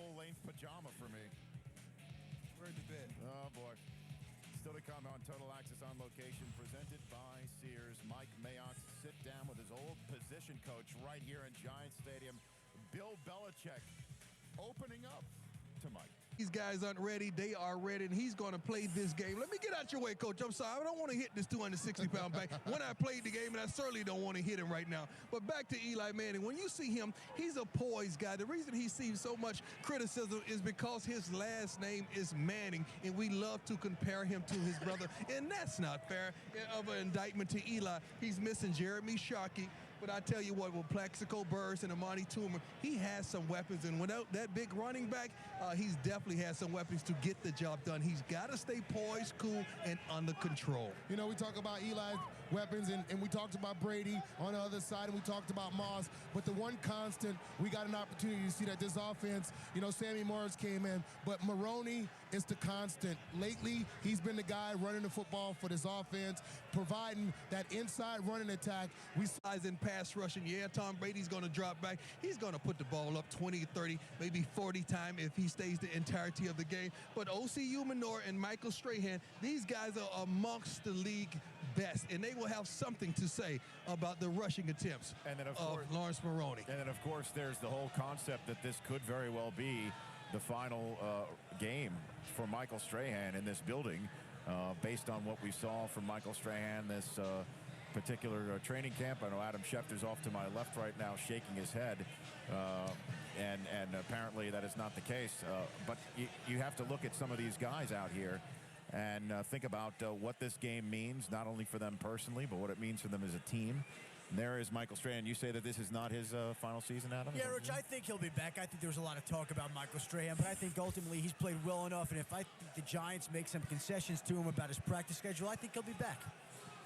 full-length pajama for me. We're in the bed. Oh, boy. Still to come on Total Access on Location, presented by Sears. Mike Mayock's sit down with his old position coach right here in Giant Stadium. Bill Belichick opening up to Mike. These guys aren't ready. They are ready, and he's going to play this game. Let me get out your way, Coach. I'm sorry. I don't want to hit this 260-pound back when I played the game, and I certainly don't want to hit him right now. But back to Eli Manning. When you see him, he's a poised guy. The reason he sees so much criticism is because his last name is Manning, and we love to compare him to his brother, and that's not fair of an indictment to Eli. He's missing Jeremy Shockey, but I tell you what, with Plaxico Burress and Amani Toomer, he has some weapons, and without that big running back, he's definitely has some weapons to get the job done. He's got to stay poised, cool, and under control. You know, we talk about Eli's weapons, and we talked about Brady on the other side, and we talked about Moss, but the one constant, we got an opportunity to see that this offense, you know, Sammy Morris came in, but Maroney is the constant. Lately, he's been the guy running the football for this offense, providing that inside running attack. We size in pass rushing. Yeah, Tom Brady's going to drop back. He's going to put the ball up 20, 30, maybe 40 times if he stays the entirety of the game. But O.C. Umenor and Michael Strahan, these guys are amongst the league best, and they will have something to say about the rushing attempts and then, of course, Lawrence Maroney. And then, of course, there's the whole concept that this could very well be the final game for Michael Strahan in this building, based on what we saw from Michael Strahan this particular training camp. I know Adam Schefter's off to my left right now shaking his head, and apparently that is not the case. But you have to look at some of these guys out here and think about what this game means, not only for them personally, but what it means for them as a team. And there is Michael Strahan. You say that this is not his final season, Adam? Yeah, Rich, I think he'll be back. I think there was a lot of talk about Michael Strahan, but I think ultimately he's played well enough, and if I think the Giants make some concessions to him about his practice schedule, I think he'll be back.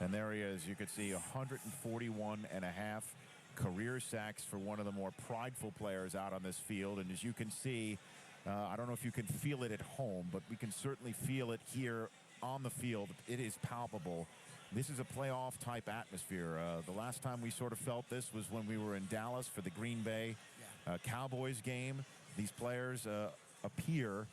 And there he is. You could see 141.5 career sacks for one of the more prideful players out on this field. And as you can see, I don't know if you can feel it at home, but we can certainly feel it here on the field. It is palpable. This is a playoff-type atmosphere. The last time we sort of felt this was when we were in Dallas for the Green Bay Cowboys game. These players appear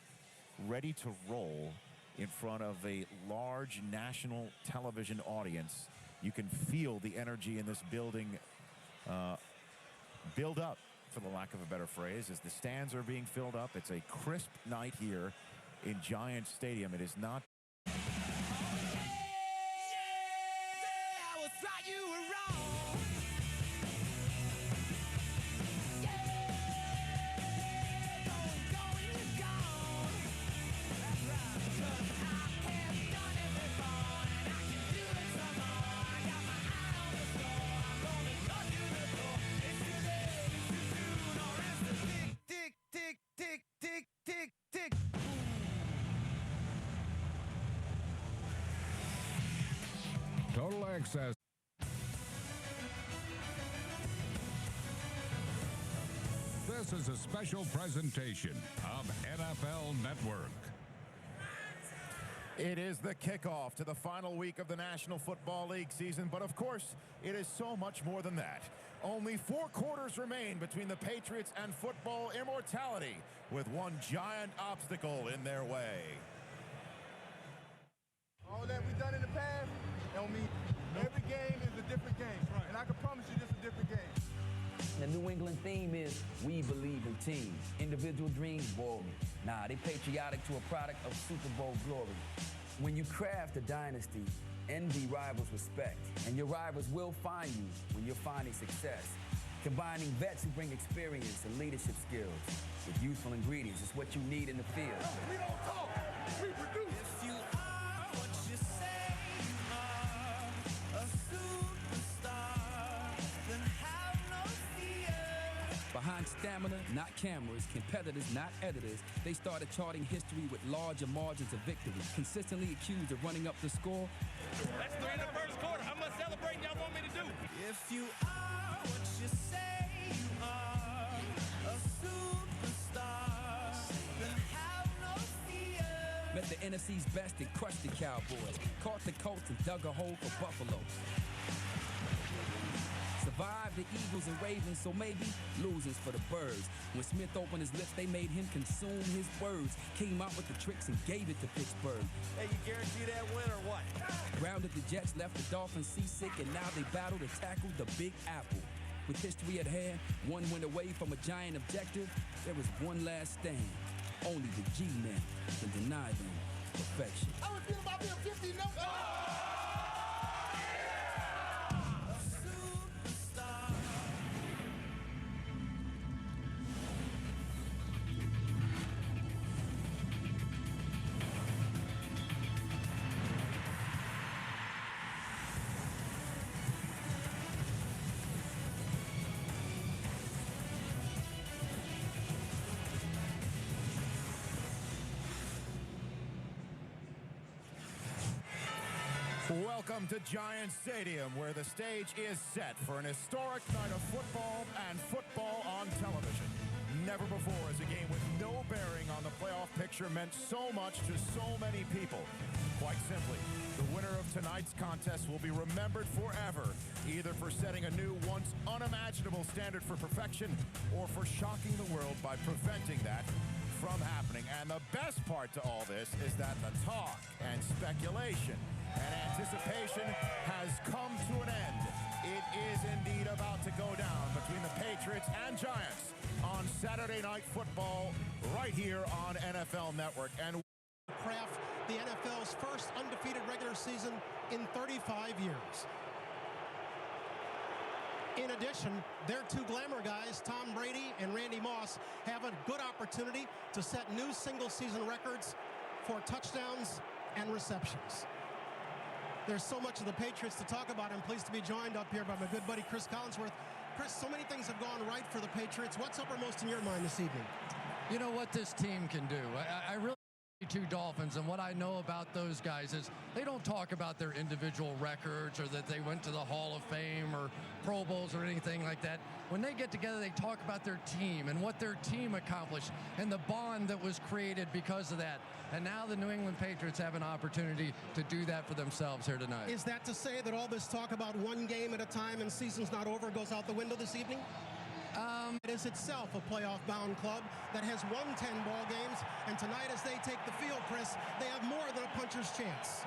ready to roll in front of a large national television audience. You can feel the energy in this building build up, for the lack of a better phrase, as the stands are being filled up. It's a crisp night here in Giant Stadium. It is not. Total Access. This is a special presentation of NFL Network. It is the kickoff to the final week of the National Football League season, but of course, it is so much more than that. Only 4 quarters remain between the Patriots and football immortality, with one giant obstacle in their way. All that we've done in the past, don't mean every game is a different game. Right. And I can promise you this is a different game. The New England theme is, we believe in teams. Individual dreams boring. Nah, they patriotic to a product of Super Bowl glory. When you craft a dynasty, envy rivals respect. And your rivals will find you when you're finding success. Combining vets who bring experience and leadership skills with youthful ingredients is what you need in the field. We don't talk, we produce. If you are what you say you are, a superstar, then have no fear. Behind stamina, not cameras, competitors, not editors, they started charting history with larger margins of victory. Consistently accused of running up the score. That's 3 in the first quarter. How much celebrating y'all want me to do? If you are what you say you are, a superstar, then have no fear. Met the NFC's best and crushed the Cowboys. Caught the Colts and dug a hole for Buffalo. Survived the Eagles and Ravens, so maybe losing's for the birds. When Smith opened his lips, they made him consume his words. Came out with the tricks and gave it to Pittsburgh. Hey, you guarantee that win or what? Grounded the Jets, left the Dolphins seasick, and now they battle to tackle the Big Apple. With history at hand, one win away from a giant objective, there was one last stand. Only the G-men can deny them perfection. I was thinking about being 50, no. Welcome to Giant Stadium, where the stage is set for an historic night of football and football on television. Never before has a game with no bearing on the playoff picture meant so much to so many people. Quite simply, the winner of tonight's contest will be remembered forever, either for setting a new, once unimaginable standard for perfection, or for shocking the world by preventing that from happening. And the best part to all this is that the talk and speculation and anticipation has come to an end. It is indeed about to go down between the Patriots and Giants on Saturday Night Football right here on NFL Network. And craft the NFL's first undefeated regular season in 35 years. In addition, their two glamour guys, Tom Brady and Randy Moss, have a good opportunity to set new single-season records for touchdowns and receptions. There's so much of the Patriots to talk about. I'm pleased to be joined up here by my good buddy Chris Collinsworth. Chris, so many things have gone right for the Patriots. What's uppermost in your mind this evening? You know what this team can do. I really two Dolphins, and what I know about those guys is they don't talk about their individual records or that they went to the Hall of Fame or Pro Bowls or anything like that. When they get together, they talk about their team and what their team accomplished and the bond that was created because of that. And now the New England Patriots have an opportunity to do that for themselves here tonight. Is that to say that all this talk about one game at a time and season's not over goes out the window this evening? It is itself a playoff-bound club that has won 10 ball games, and tonight as they take the field, Chris, they have more than a puncher's chance.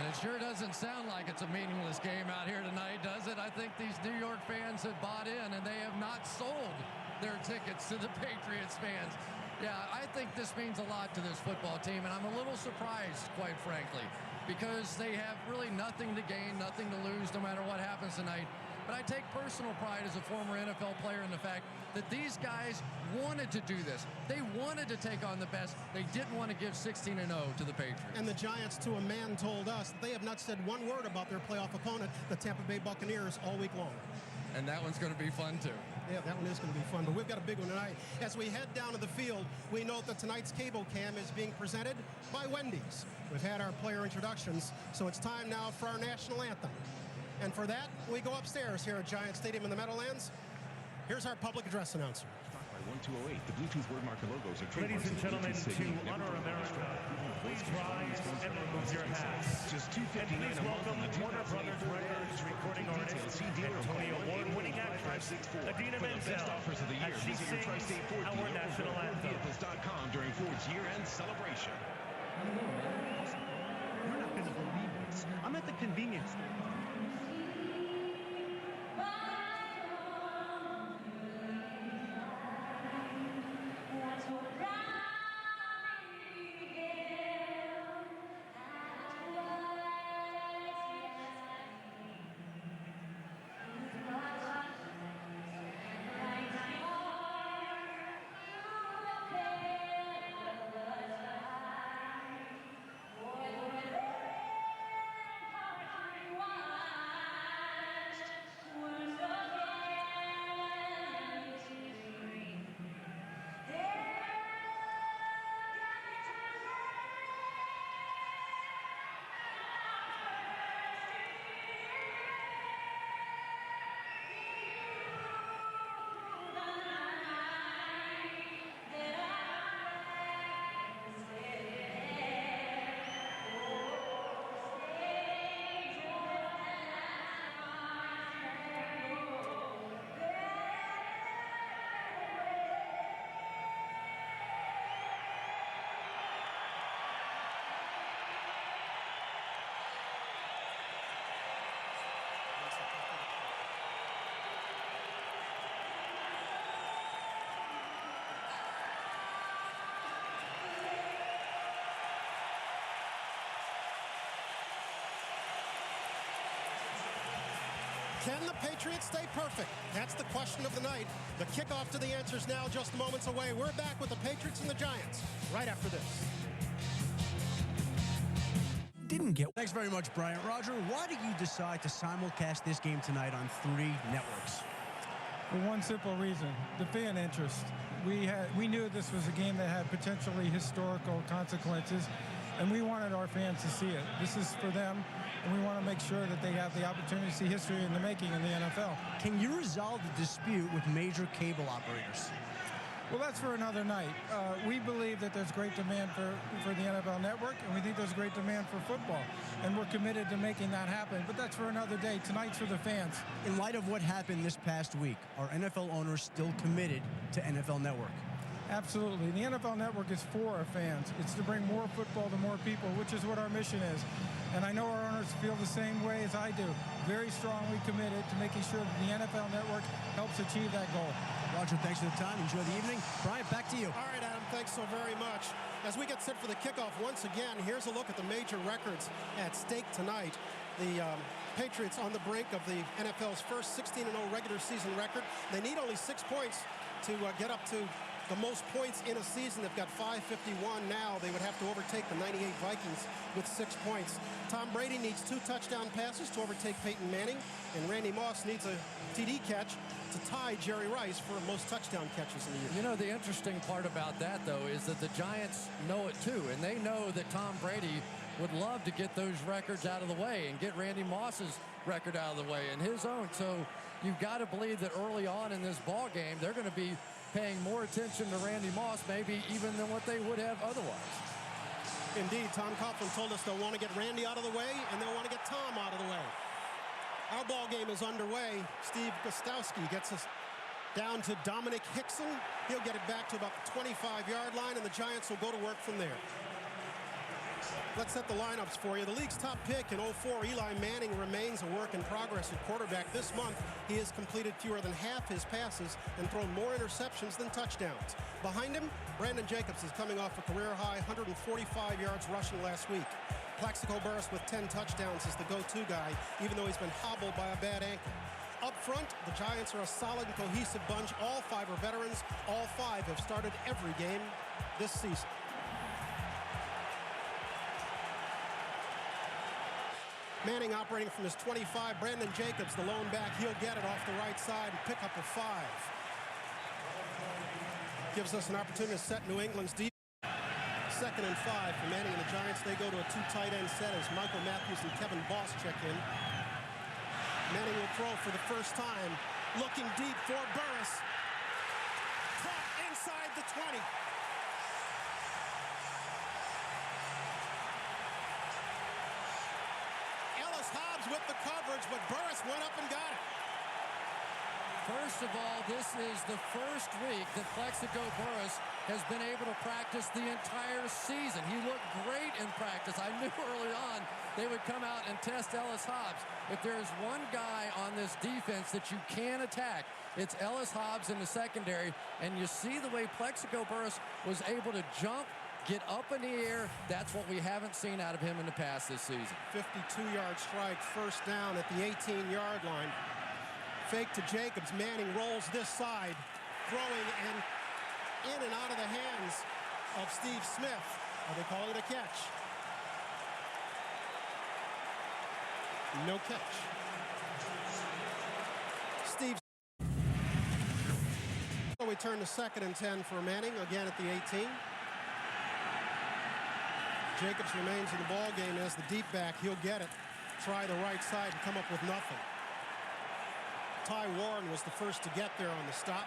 And it sure doesn't sound like it's a meaningless game out here tonight, does it? I think these New York fans have bought in, and they have not sold their tickets to the Patriots fans. Yeah, I think this means a lot to this football team, and I'm a little surprised, quite frankly, because they have really nothing to gain, nothing to lose, no matter what happens tonight. But I take personal pride as a former NFL player in the fact that these guys wanted to do this. They wanted to take on the best. They didn't want to give 16-0 to the Patriots. And the Giants, to a man, told us that they have not said one word about their playoff opponent, the Tampa Bay Buccaneers, all week long. And that one's going to be fun, too. Yeah, that one is going to be fun, but we've got a big one tonight. As we head down to the field, we note that tonight's cable cam is being presented by Wendy's. We've had our player introductions, so it's time now for our national anthem. And for that, we go upstairs here at Giant Stadium in the Meadowlands. Here's our public address announcer. By 1208, the Bluetooth word marker logos are Ladies and gentlemen, to honor America, please rise and remove your hats. Just and please welcome Warner Brothers Records recording artist and Tony Award-winning actress Adina Menzel as she sings our national anthem. During Ford's year-end celebration. You're not going to believe this. I'm at the convenience store. Can the Patriots stay perfect? That's the question of the night. The kickoff to the answers now just moments away. We're back with the Patriots and the Giants right after this. Thanks very much, Brian. Roger, why did you decide to simulcast this game tonight on 3 networks? For one simple reason, the fan interest. We knew this was a game that had potentially historical consequences, and we wanted our fans to see it. This is for them, and we want to make sure that they have the opportunity to see history in the making in the NFL. Can you resolve the dispute with major cable operators? Well, that's for another night. We believe that there's great demand for the NFL Network, and we think there's great demand for football. And we're committed to making that happen, but that's for another day. Tonight's for the fans. In light of what happened this past week, are NFL owners still committed to NFL Network? Absolutely. The NFL Network is for our fans. It's to bring more football to more people, which is what our mission is. And I know our owners feel the same way as I do. Very strongly committed to making sure that the NFL Network helps achieve that goal. Roger, thanks for the time. Enjoy the evening. Brian, back to you. All right, Adam, thanks so very much. As we get set for the kickoff once again, here's a look at the major records at stake tonight. The Patriots on the brink of the NFL's first 16-0 regular season record. They need only 6 points to get up to the most points in a season. They've got 551 now. They would have to overtake the 98 Vikings with 6 points. Tom Brady needs 2 touchdown passes to overtake Peyton Manning, and Randy Moss needs a TD catch to tie Jerry Rice for most touchdown catches in the year. You know, the interesting part about that, though, is that the Giants know it, too, and they know that Tom Brady would love to get those records out of the way and get Randy Moss's record out of the way and his own. So you've got to believe that early on in this ball game, they're going to be paying more attention to Randy Moss, maybe even than what they would have otherwise. Indeed, Tom Coughlin told us they'll want to get Randy out of the way, and they'll want to get Tom out of the way. Our ball game is underway. Steve Gostowski gets us down to Dominic Hickson. He'll get it back to about the 25-yard line, and the Giants will go to work from there. Let's set the lineups for you. The league's top pick in 04, Eli Manning, remains a work in progress at quarterback. This month, he has completed fewer than half his passes and thrown more interceptions than touchdowns. Behind him, Brandon Jacobs is coming off a career-high 145 yards rushing last week. Plaxico Burress with 10 touchdowns is the go-to guy, even though he's been hobbled by a bad ankle. Up front, the Giants are a solid and cohesive bunch. All 5 are veterans. All 5 have started every game this season. Manning operating from his 25. Brandon Jacobs, the lone back, he'll get it off the right side and pick up a 5. Gives us an opportunity to set New England's deep. 2nd and 5 for Manning and the Giants. They go to a 2 tight end set as Michael Matthews and Kevin Boss check in. Manning will throw for the first time. Looking deep for Burress. Caught inside the 20. Hobbs with the coverage, but Burress went up and got it. First of all, this is the first week that Plaxico Burress has been able to practice the entire season. He looked great in practice. I knew early on they would come out and test Ellis Hobbs. If there's one guy on this defense that you can attack, it's Ellis Hobbs in the secondary. And you see the way Plaxico Burress was able to jump, get up in the air. That's what we haven't seen out of him in the past this season. 52-yard strike, first down at the 18-yard line. Fake to Jacobs. Manning rolls this side, throwing and in and out of the hands of Steve Smith. Are they calling it a catch? No catch. Steve. So we turn to 2nd and 10 for Manning, again at the 18. Jacobs remains in the ball game as the deep back. He'll get it. Try the right side and come up with nothing. Ty Warren was the first to get there on the stop.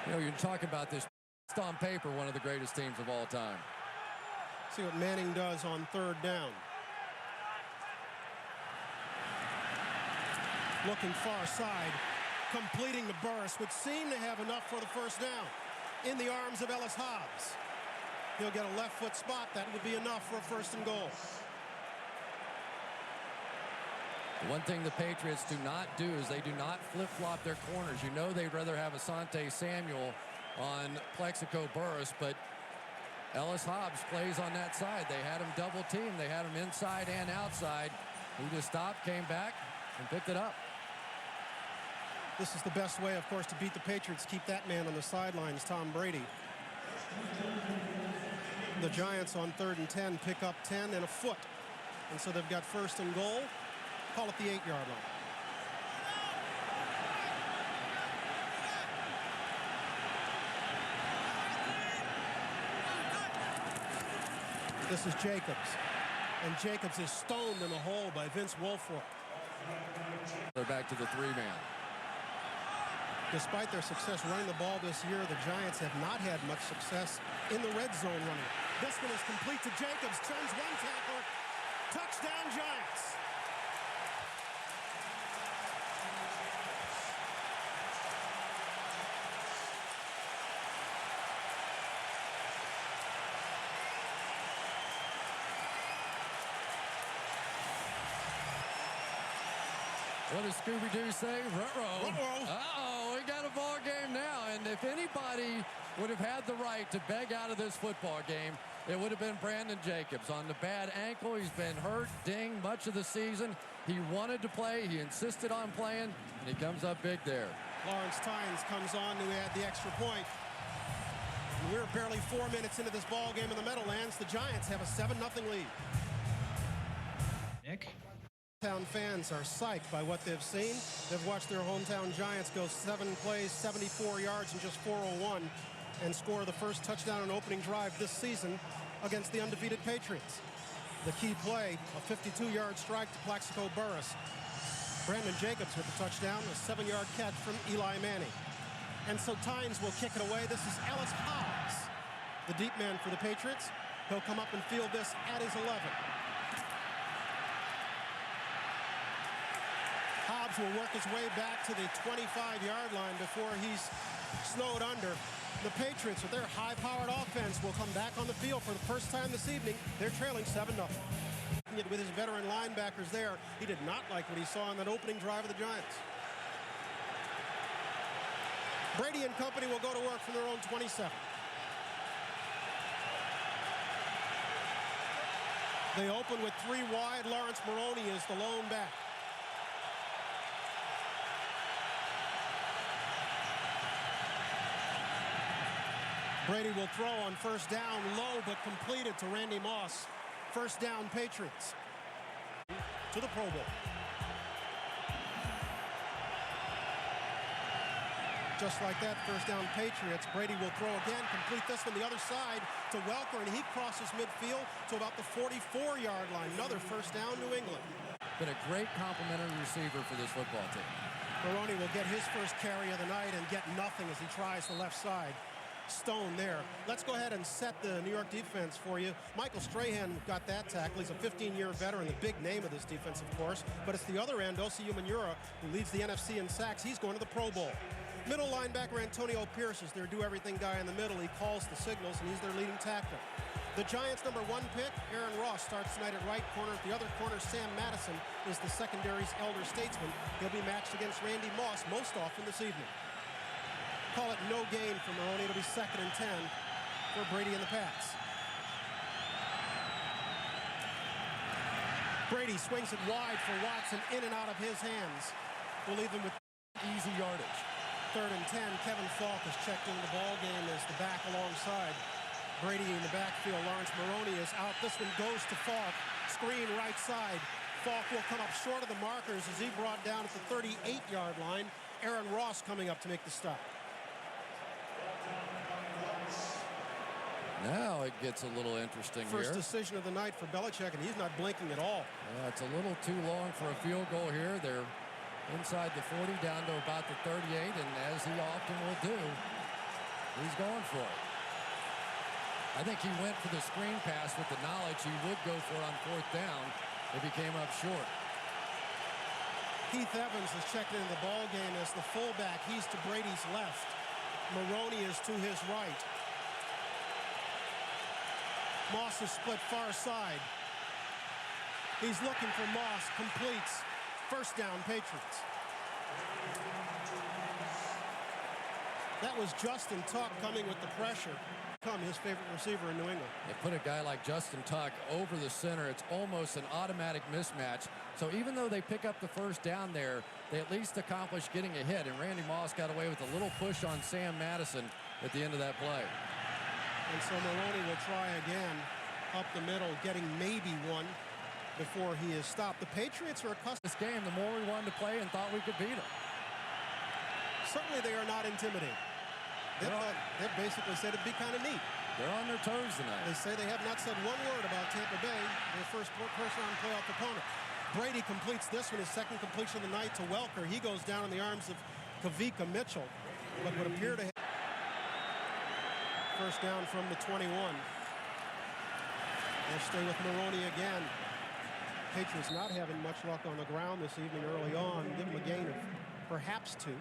You know, you're talking about this. It's on paper one of the greatest teams of all time. See what Manning does on 3rd down. Looking far side, completing the Burress, would seem to have enough for the first down. In the arms of Ellis Hobbs. He'll get a left foot spot. That would be enough for a 1st and goal. The one thing the Patriots do not do is they do not flip-flop their corners. You know they'd rather have Asante Samuel on Plaxico Burress, but Ellis Hobbs plays on that side. They had him double teamed. They had him inside and outside. He just stopped, came back, and picked it up. This is the best way, of course, to beat the Patriots. Keep that man on the sidelines, Tom Brady. The Giants on 3rd and 10 pick up 10 and a foot. And so they've got 1st and goal. Call it the 8-yard line. This is Jacobs. And Jacobs is stoned in the hole by Vince Wilfork. They're back to the 3-man. Despite their success running the ball this year, the Giants have not had much success in the red zone running. This one is complete to Jacobs. Turns one tackler. Touchdown, Giants. What does Scooby-Doo say? Ruh-roh. Uh-oh, we got a ball game now. And if anybody would have had the right to beg out of this football game, it would have been Brandon Jacobs. On the bad ankle, he's been hurt, dinged much of the season. He wanted to play. He insisted on playing, and he comes up big there. Lawrence Tynes comes on to add the extra point. And we're barely 4 minutes into this ball game in the Meadowlands. The Giants have a 7-0 lead. Nick? Hometown fans are psyched by what they've seen. They've watched their hometown Giants go 7 plays, 74 yards, and just 401, and score the first touchdown on opening drive this season against the undefeated Patriots. The key play, a 52-yard strike to Plaxico Burress. Brandon Jacobs with the touchdown, a 7-yard catch from Eli Manning. And so Tynes will kick it away. This is Ellis Hobbs, the deep man for the Patriots. He'll come up and field this at his 11. Hobbs will work his way back to the 25-yard line before he's snowed under. The Patriots, with their high-powered offense, will come back on the field for the first time this evening. They're trailing 7-0. With his veteran linebackers there, he did not like what he saw on that opening drive of the Giants. Brady and company will go to work from their own 27. They open with 3 wide. Lawrence Maroney is the lone back. Brady will throw on first down, low but completed to Randy Moss. First down, Patriots. To the Pro Bowl. Just like that, first down, Patriots. Brady will throw again, complete this one the other side to Welker, and he crosses midfield to about the 44-yard line. Another first down, New England. Been a great complimentary receiver for this football team. Maroney will get his first carry of the night and get nothing as he tries the left side. Stone there. Let's go ahead and set the New York defense for you. Michael Strahan got that tackle. He's a 15-year veteran, the big name of this defense, of course. But it's the other end, Osi Umenyiora, who leads the NFC in sacks. He's going to the Pro Bowl. Middle linebacker Antonio Pierce is their do-everything guy in the middle. He calls the signals, and he's their leading tackler. The Giants' #1 pick, Aaron Ross, starts tonight at right corner. At the other corner, Sam Madison is the secondary's elder statesman. He'll be matched against Randy Moss most often this evening. Call it no gain for Maroney. It'll be 2nd and 10 for Brady and the Pats. Brady swings it wide for Watson, in and out of his hands. We'll leave him with easy yardage. 3rd and 10. Kevin Falk has checked into the ball game as the back alongside. Brady in the backfield. Lawrence Maroney is out. This one goes to Falk. Screen right side. Falk will come up short of the markers as he brought down at the 38-yard line. Aaron Ross coming up to make the stop. Now it gets a little interesting First here. decision of the night for Belichick, and he's not blinking at all. Yeah, it's a little too long for a field goal here. They're inside the 40, down to about the 38, and as he often will do, he's going for it. I think he went for the screen pass with the knowledge he would go for it on 4th down if he came up short. Keith Evans is checked into the ball game as the fullback. He's to Brady's left. Maroney is to his right. Moss is split far side. He's looking for Moss. Completes. First down, Patriots. That was Justin Tuck coming with the pressure. His favorite receiver in New England. They put a guy like Justin Tuck over the center. It's almost an automatic mismatch. So even though they pick up the first down there, they at least accomplish getting a hit. And Randy Moss got away with a little push on Sam Madison at the end of that play. And so Maroney will try again up the middle, getting maybe one before he is stopped. The Patriots are accustomed to this game. The more we wanted to play and thought we could beat them. Certainly they are not intimidating. They basically said it'd be kind of neat. They're on their toes tonight. They say they have not said one word about Tampa Bay, their first-round playoff opponent. Brady completes this one, his second completion of the night to Welker. He goes down in the arms of Kavika Mitchell, but would appear to have first down from the 21. They'll stay with Maroney again. Patriots not having much luck on the ground this evening early on. Give them a gain of perhaps 2.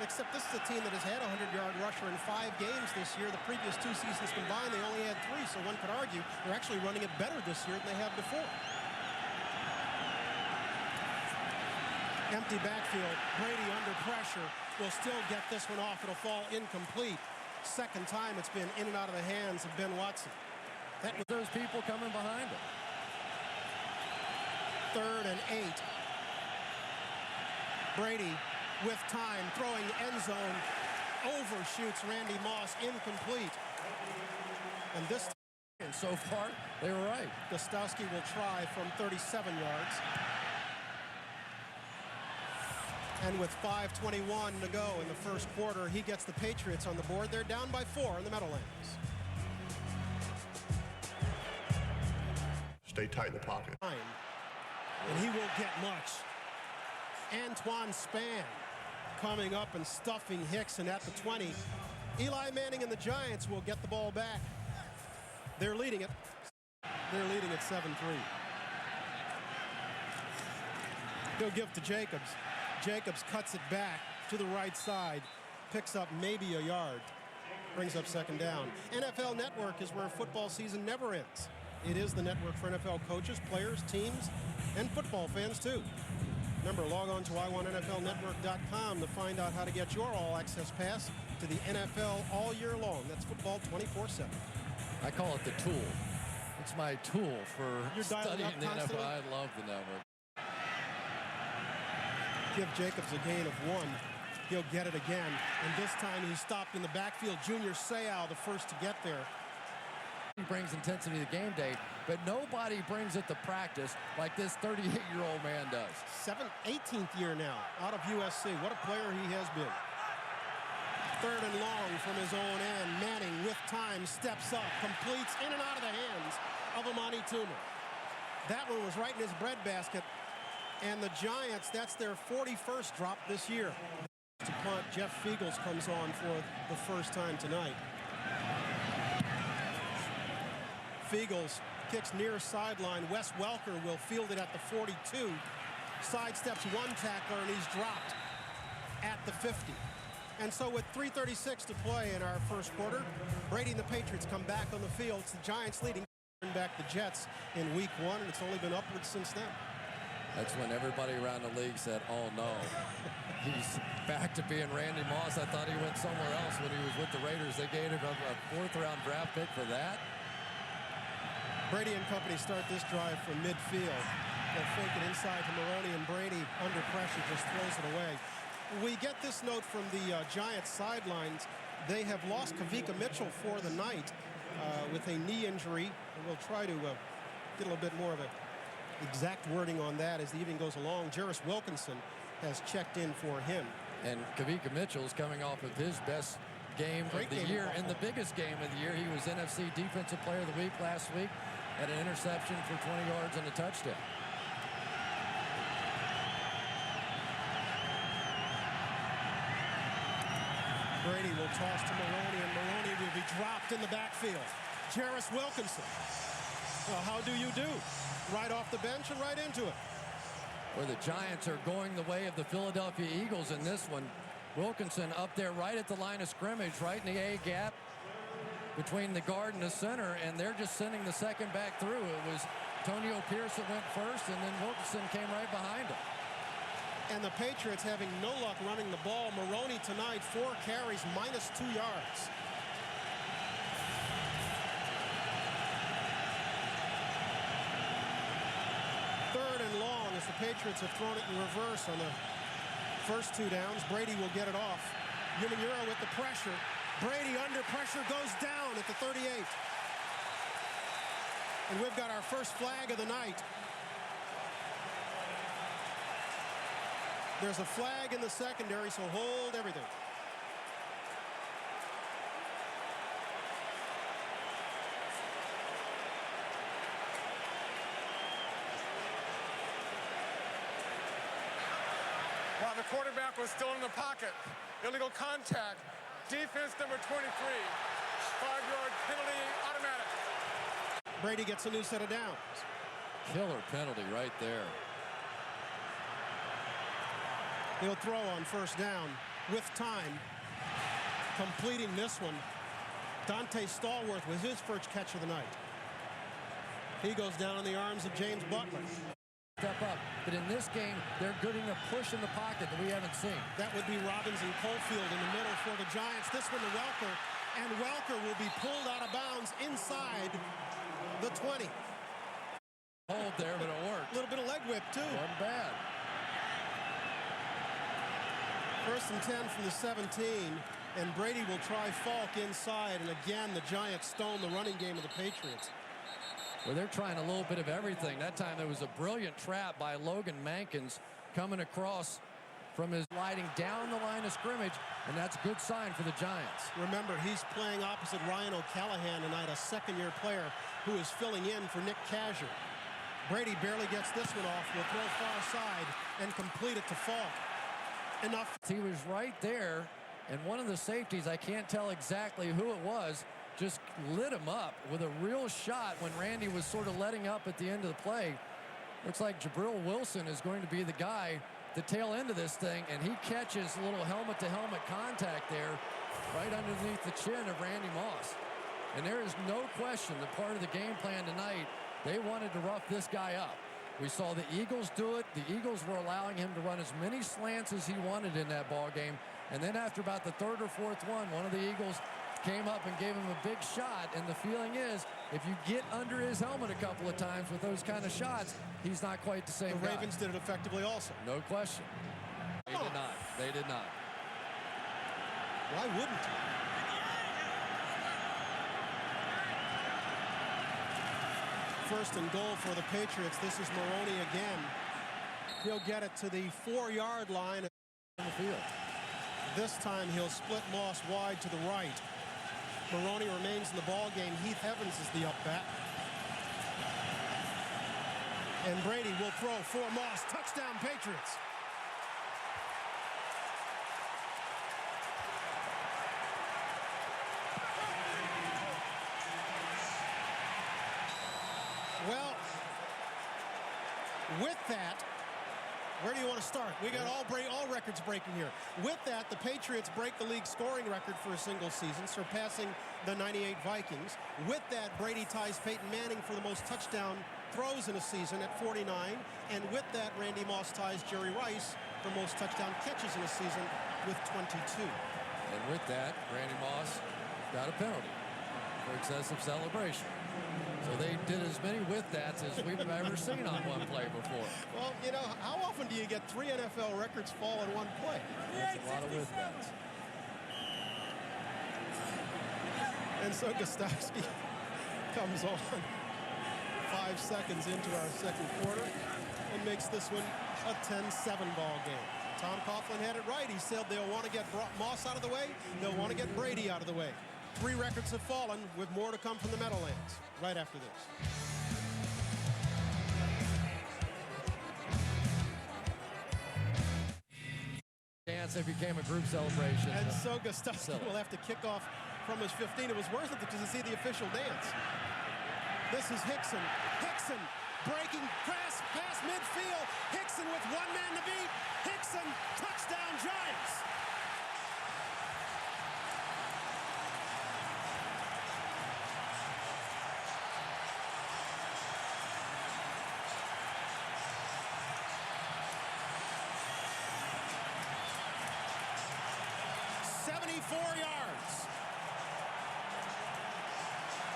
Except this is a team that has had a 100-yard rusher in 5 games this year. The previous 2 seasons combined, they only had 3, so one could argue they're actually running it better this year than they have before. Empty backfield. Brady under pressure will still get this one off. It'll fall incomplete. Second time it's been in and out of the hands of Ben Watson. That was those people coming behind him. 3rd and 8. Brady with time, throwing end zone, overshoots Randy Moss, incomplete. And this time, so far, they were right. Gostowski will try from 37 yards. And with 5:21 to go in the first quarter, he gets the Patriots on the board. They're down by 4 in the Meadowlands. Stay tight in the pocket. And he won't get much. Antoine Spann coming up and stuffing Hickson at the 20. Eli Manning and the Giants will get the ball back. They're leading it. They're leading at 7-3. He'll give to Jacobs. Jacobs cuts it back to the right side. Picks up maybe a yard. Brings up second down. NFL Network is where football season never ends. It is the network for NFL coaches, players, teams, and football fans too. Remember, log on to iwantnflnetwork.com to find out how to get your all-access pass to the NFL all year long. That's football 24/7. I call it the tool. It's my tool for studying the NFL. I love the network. Give Jacobs a gain of 1. He'll get it again. And this time he's stopped in the backfield. Junior Seau, the first to get there. He brings intensity to game day, but nobody brings it to practice like this 38-year-old man does. 18th year now out of USC. What a player he has been. 3rd and long from his own end. Manning with time steps up, completes in and out of the hands of Amani Toomer. That one was right in his breadbasket. And the Giants, that's their 41st drop this year. To punt, Jeff Fiegels comes on for the first time tonight. Fiegels kicks near sideline. Wes Welker will field it at the 42. Sidesteps one tackler, and he's dropped at the 50. And so with 3:36 to play in our first quarter, Brady and the Patriots come back on the field. It's the Giants leading back the Jets in week 1, and it's only been upwards since then. That's when everybody around the league said, oh no, he's back to being Randy Moss. I thought he went somewhere else when he was with the Raiders. They gave him a 4th-round draft pick for that. Brady and company start this drive from midfield. They'll fake it inside to Maroney, and Brady, under pressure, just throws it away. We get this note from the Giants sidelines. They have lost Kavika Mitchell for the night with a knee injury. And we'll try to get a little bit more of a exact wording on that as the evening goes along. Jarris Wilkinson has checked in for him. And Kavika Mitchell's coming off of his best game of the year and the biggest game of the year. He was NFC Defensive Player of the Week last week, had an interception for 20 yards and a touchdown. Brady will toss to Maroney, and Maroney will be dropped in the backfield. Jarris Wilkinson. Well, how do you do? Right off the bench and right into it. Where the Giants are going the way of the Philadelphia Eagles in this one. Wilkinson up there right at the line of scrimmage, right in the A gap between the guard and the center, and they're just sending the second back through. It was Antonio Pierce that went first, and then Wilkinson came right behind him. And the Patriots having no luck running the ball. Maroney tonight, 4 carries, -2 yards. Third and long as the Patriots have thrown it in reverse on the first 2 downs. Brady will get it off. Umenyiora with the pressure. Brady under pressure goes down at the 38. And we've got our first flag of the night. There's a flag in the secondary, so hold everything. While the quarterback was still in the pocket, illegal contact, defense number 23, 5-yard penalty, automatic. Brady gets a new set of downs. Killer penalty right there. He'll throw on first down with time. Completing this one. Dante Stallworth with his first catch of the night. He goes down in the arms of James Butler. Step up, but in this game, they're getting a push in the pocket that we haven't seen. That would be Robbins and Cofield in the middle for the Giants. This one to Welker, and Welker will be pulled out of bounds inside the 20. Hold there, but it worked. A little bit of leg whip, too. Wasn't bad. First and 10 from the 17, and Brady will try Falk inside, and again, the Giants stone the running game of the Patriots. Well, they're trying a little bit of everything. That time there was a brilliant trap by Logan Mankins coming across from his sliding down the line of scrimmage, and that's a good sign for the Giants. Remember, he's playing opposite Ryan O'Callahan tonight, a second-year player who is filling in for Nick Kazir. Brady barely gets this one off, will throw far side and complete it to Falk. Enough. He was right there, and one of the safeties, I can't tell exactly who it was, just lit him up with a real shot when Randy was sort of letting up at the end of the play. Looks like Jabril Wilson is going to be the guy, the tail end of this thing, and he catches a little helmet-to-helmet contact there right underneath the chin of Randy Moss. And there is no question that part of the game plan tonight, they wanted to rough this guy up. We saw the Eagles do it. The Eagles were allowing him to run as many slants as he wanted in that ball game. And then after about the 3rd or 4th one of the Eagles came up and gave him a big shot. And the feeling is, if you get under his helmet a couple of times with those kind of shots, he's not quite the same The guy. Ravens did it effectively also. No question. They did not. They did not. Why wouldn't he? First and goal for the Patriots. This is Maroney again. He'll get it to the 4-yard line in the field. This time he'll split Moss wide to the right. Maroney remains in the ball game. Heath Evans is the up back. And Brady will throw for Moss. Touchdown, Patriots. Well, with that, where do you want to start? We got all records breaking here. With that, the Patriots break the league scoring record for a single season, surpassing the '98 Vikings. With that, Brady ties Peyton Manning for the most touchdown throws in a season at 49. And with that, Randy Moss ties Jerry Rice for most touchdown catches in a season with 22. And with that, Randy Moss got a penalty for excessive celebration. So they did as many with-thats as we've ever seen on one play before. Well, you know, how often do you get 3 NFL records fall in one play? That's a lot of with-thats. And so Gostowski comes on 5 seconds into our second quarter and makes this one a 10-7 ball game. Tom Coughlin had it right. He said they'll want to get Moss out of the way. They'll want to get Brady out of the way. 3 records have fallen, with more to come from the Meadowlands right after this. Dance, it became a group celebration. And so Gustafsson will have to kick off from his 15. It was worth it to see the official dance. This is Hickson. Hickson breaking pass midfield. Hickson with 1 man to beat. Hickson, touchdown Giants. 24 yards.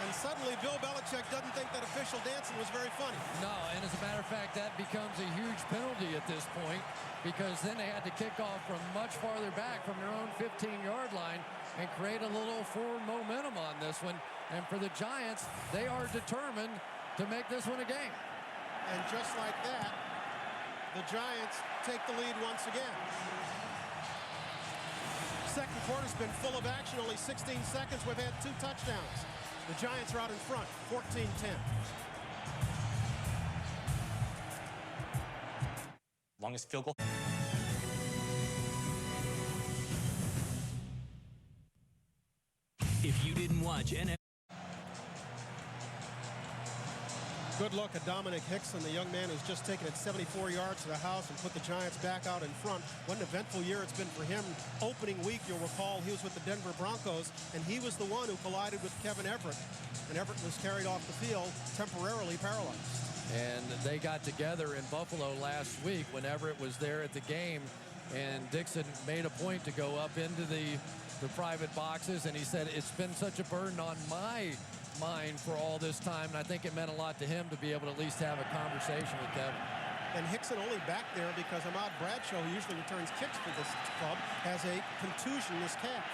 And suddenly Bill Belichick doesn't think that official dancing was very funny. No, and as a matter of fact, that becomes a huge penalty at this point, because then they had to kick off from much farther back from their own 15-yard line and create a little forward momentum on this one. And for the Giants, they are determined to make this one a game. And just like that, the Giants take the lead once again. Second quarter's been full of action, only 16 seconds. We've had 2 touchdowns. The Giants are out in front, 14-10. Longest field goal. If you didn't watch NFL. Good look at Dominic Hickson, the young man who's just taken it 74 yards to the house and put the Giants back out in front. What an eventful year it's been for him. Opening week, you'll recall, he was with the Denver Broncos, and he was the one who collided with Kevin Everett. And Everett was carried off the field, temporarily paralyzed. And they got together in Buffalo last week when Everett was there at the game, and Dixon made a point to go up into the private boxes, and he said, it's been such a burden on my mind for all this time, and I think it meant a lot to him to be able to at least have a conversation with Kevin. And Hickson only back there because Ahmad Bradshaw, who usually returns kicks for this club, has a contusion in his calf.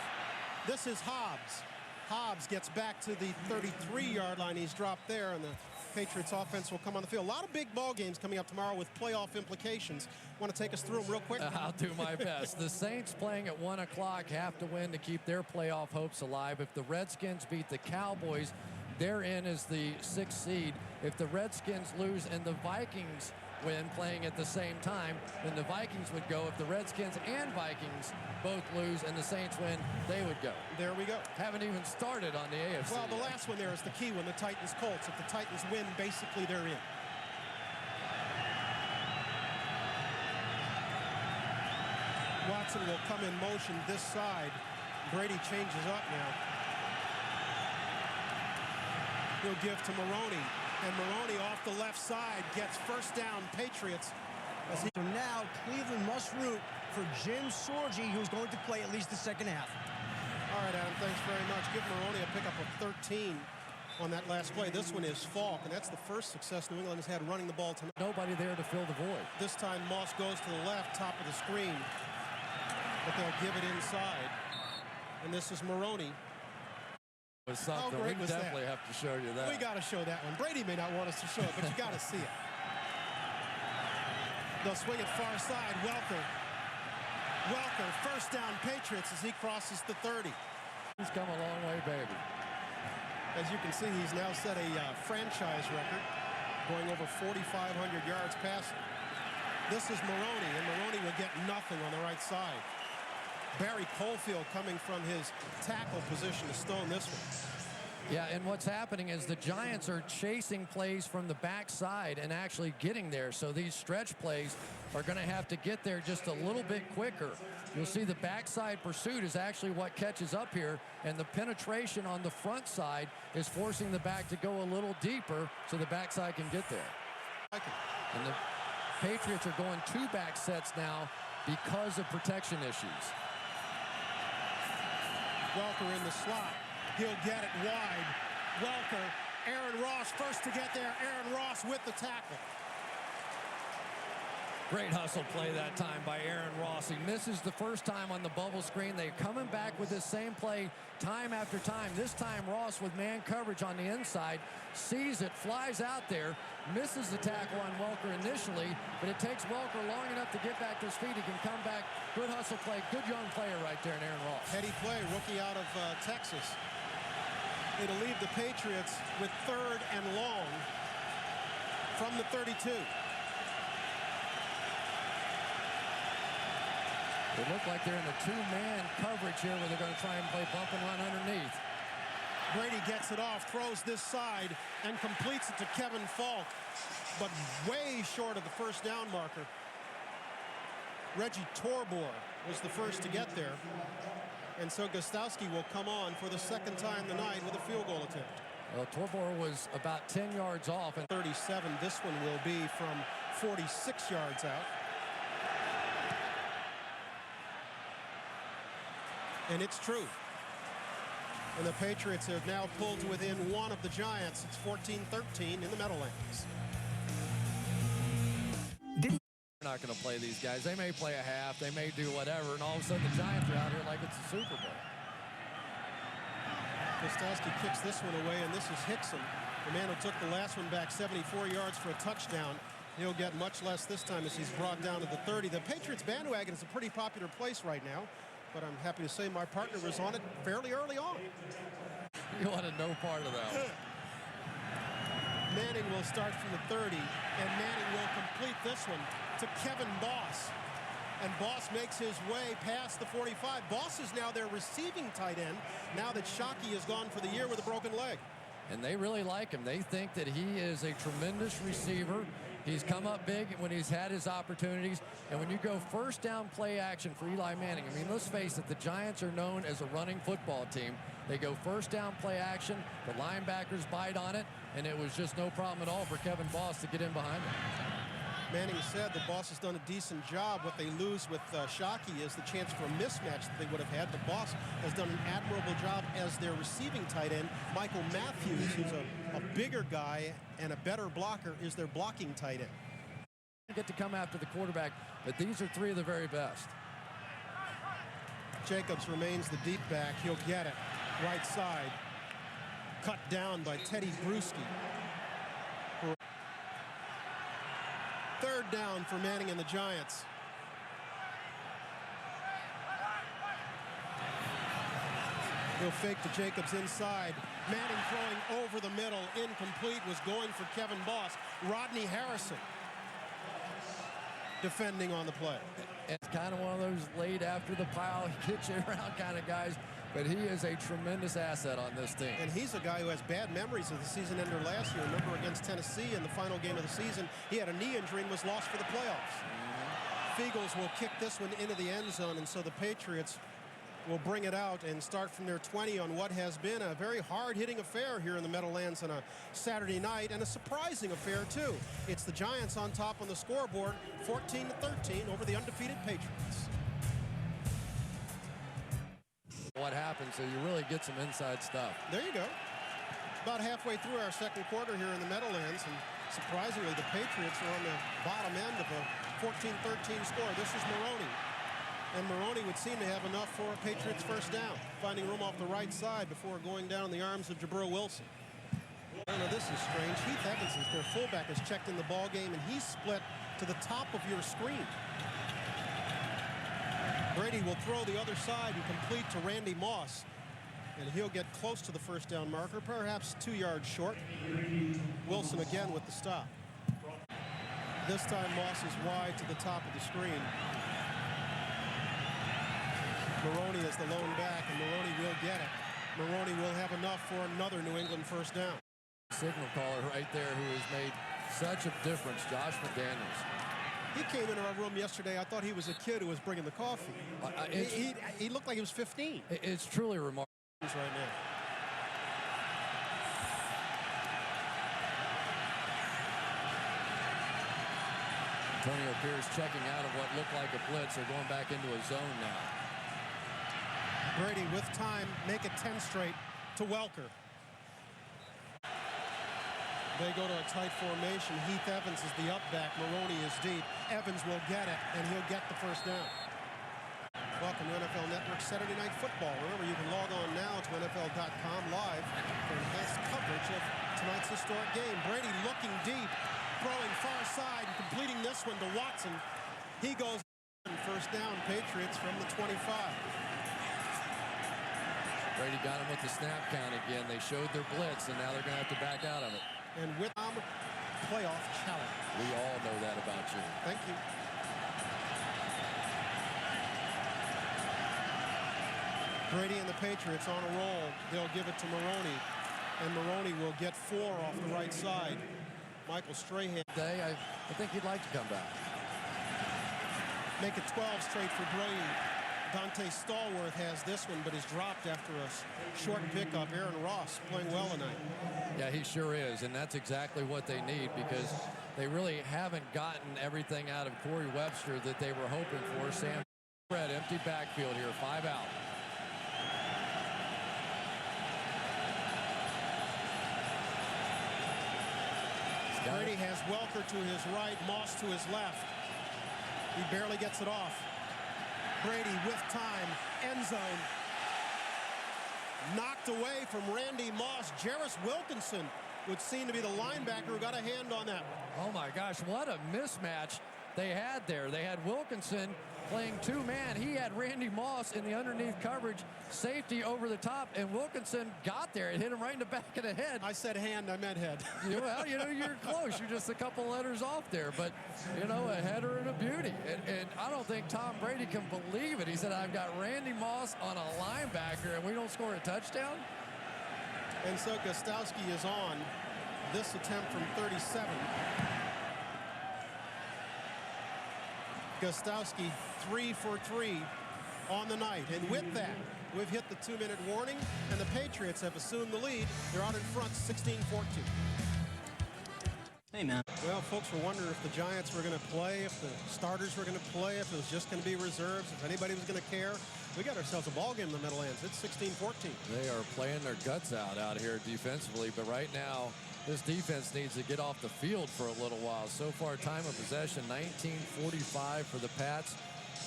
This is Hobbs. Hobbs gets back to the 33-yard line. He's dropped there, and the Patriots offense will come on the field. A lot of big ball games coming up tomorrow with playoff implications. Want to take us through them real quick? I'll do my best. The Saints playing at 1 o'clock have to win to keep their playoff hopes alive. If the Redskins beat the Cowboys, they're in as the 6th seed. If the Redskins lose and the Vikings win playing at the same time, then the Vikings would go. If the Redskins and Vikings both lose and the Saints win, they would go. There we go. Haven't even started on the AFC. Well, the last one there is the key one, the Titans-Colts. If the Titans win, basically they're in. Watson will come in motion this side. Brady changes up now. He'll give to Maroney. And Maroney off the left side gets first down, Patriots. So now Cleveland must root for Jim Sorgi, who's going to play at least the second half. All right, Adam, thanks very much. Give Maroney a pickup of 13 on that last play. This one is Falk, and that's the first success New England has had running the ball tonight. Nobody there to fill the void. This time Moss goes to the left, top of the screen. But they'll give it inside. And this is Maroney. Was something. How great we was definitely that? have to show you that. We got to show that one. Brady may not want us to show it, but you got to see it. They'll swing it far side. Welker, first down Patriots as he crosses the 30. He's come a long way, baby. As you can see, he's now set a franchise record, going over 4,500 yards passing. This is Maroney, and Maroney will get nothing on the right side. Barry Colefield coming from his tackle position to stone this one. Yeah, and what's happening is the Giants are chasing plays from the backside and actually getting there. So these stretch plays are going to have to get there just a little bit quicker. You'll see the backside pursuit is actually what catches up here, and the penetration on the front side is forcing the back to go a little deeper so the backside can get there. And the Patriots are going 2 back sets now because of protection issues. Welker in the slot. He'll get it wide. Welker, Aaron Ross first to get there. Aaron Ross with the tackle. Great hustle play that time by Aaron Ross. He misses the first time on the bubble screen. They're coming back with this same play time after time. This time Ross with man coverage on the inside, sees it, flies out there, misses the tackle on Welker initially, but it takes Welker long enough to get back to his feet. He can come back. Good hustle play. Good young player right there in Aaron Ross. Heady play, rookie out of Texas. It'll leave the Patriots with 3rd and long from the 32. They look like they're in a 2-man coverage here where they're going to try and play bump and run underneath. Brady gets it off, throws this side, and completes it to Kevin Falk, but way short of the first down marker. Reggie Torbor was the first to get there, and so Gostowski will come on for the second time tonight with a field goal attempt. Well, Torbor was about 10 yards off. And 37, this one will be from 46 yards out. And it's true. And the Patriots have now pulled to within one of the Giants. It's 14-13 in the Meadowlands. They're not going to play these guys. They may play a half, they may do whatever, and all of a sudden the Giants are out here like it's a Super Bowl. Kostelski kicks this one away, and this is Hickson, the man who took the last one back 74 yards for a touchdown. He'll get much less this time as he's brought down to the 30. The Patriots bandwagon is a pretty popular place right now, but I'm happy to say my partner was on it fairly early on. You want no part of that one. Manning will start from the 30, and Manning will complete this one to Kevin Boss. And Boss makes his way past the 45. Boss is now their receiving tight end, now that Shockey has gone for the year with a broken leg. And they really like him. They think that he is a tremendous receiver. He's come up big when he's had his opportunities. And when you go first down play action for Eli Manning, I mean, let's face it, the Giants are known as a running football team. They go first down play action, the linebackers bite on it, and it was just no problem at all for Kevin Boss to get in behind him. Manning said the Boss has done a decent job. What they lose with Shockey is the chance for a mismatch that they would have had. The Boss has done an admirable job as their receiving tight end. Michael Matthews, who's a bigger guy and a better blocker, is their blocking tight end. Get to come after the quarterback, but these are three of the very best. Jacobs remains the deep back. He'll get it. Right side. Cut down by Teddy Bruschi. Third down for Manning and the Giants. He'll fake to Jacobs inside. Manning throwing over the middle. Incomplete. Was going for Kevin Boss. Rodney Harrison defending on the play. It's kind of one of those late after the pile, get you around kind of guys, but he is a tremendous asset on this team. And he's a guy who has bad memories of the season ender last year. Remember against Tennessee in the final game of the season, he had a knee injury and was lost for the playoffs. Fiegels will kick this one into the end zone, and so the Patriots will bring it out and start from their 20 on what has been a very hard-hitting affair here in the Meadowlands on a Saturday night, and a surprising affair, too. It's the Giants on top on the scoreboard, 14-13 over the undefeated Patriots. What happened, so you really get some inside stuff. There you go. About halfway through our second quarter here in the Meadowlands, and surprisingly, the Patriots are on the bottom end of a 14-13 score. This is Maroney. And Maroney would seem to have enough for a Patriots first down, finding room off the right side before going down in the arms of Jabril Wilson. Oh, no, this is strange. Heath Evans, their fullback, has checked in the ball game, and he's split to the top of your screen. Brady will throw the other side and complete to Randy Moss, and he'll get close to the first down marker, perhaps 2 yards short. Wilson again with the stop. This time Moss is wide to the top of the screen. Maroney is the lone back, and Maroney will get it. Maroney will have enough for another New England first down. Signal caller right there who has made such a difference, Josh McDaniels. He came into our room yesterday. I thought he was a kid who was bringing the coffee. He looked like he was 15. It's truly remarkable. Right now. Antonio Pierce checking out of what looked like a blitz. They're going back into a zone now. Brady with time, make it 10 straight to Welker. They go to a tight formation. Heath Evans is the up back. Maroney is deep. Evans will get it, and he'll get the first down. Welcome to NFL Network Saturday Night Football. Remember, you can log on now to NFL.com live for enhanced coverage of tonight's historic game. Brady looking deep, throwing far side, and completing this one to Watson. He goes first down, Patriots from the 25. Brady got him with the snap count again. They showed their blitz, and now they're going to have to back out of it. And with playoff challenge. We all know that about you. Thank you. Brady and the Patriots on a roll. They'll give it to Maroney, and Maroney will get 4 off the right side. Michael Strahan. I think he'd like to come back. Make it 12 straight for Brady. Dante Stallworth has this one, but is dropped after a short pickup. Aaron Ross playing well tonight. Yeah, he sure is, and that's exactly what they need, because they really haven't gotten everything out of Corey Webster that they were hoping for. Sam Fred, empty backfield here, 5 out. Brady has Welker to his right, Moss to his left. He barely gets it off. Brady with time, end zone. Knocked away from Randy Moss. Jarris Wilkinson would seem to be the linebacker who got a hand on that. Oh my gosh, what a mismatch they had there. They had Wilkinson playing two-man. He had Randy Moss in the underneath coverage, safety over the top, and Wilkinson got there. It hit him right in the back of the head. I said hand, I meant head. Well, you're close. You're just a couple letters off there, but, a header and a beauty. And I don't think Tom Brady can believe it. He said, I've got Randy Moss on a linebacker, and we don't score a touchdown? And so Gostowski is on this attempt from 37. Gostowski 3 for 3 on the night. And with that, we've hit the 2-minute warning, and the Patriots have assumed the lead. They're out in front 16-14. Hey, man. Well, folks were wondering if the Giants were going to play, if the starters were going to play, if it was just going to be reserves, if anybody was going to care. We got ourselves a ball game in the Meadowlands. It's 16-14. They are playing their guts out here defensively, but right now this defense needs to get off the field for a little while. So far, time of possession, 19:45 for the Pats,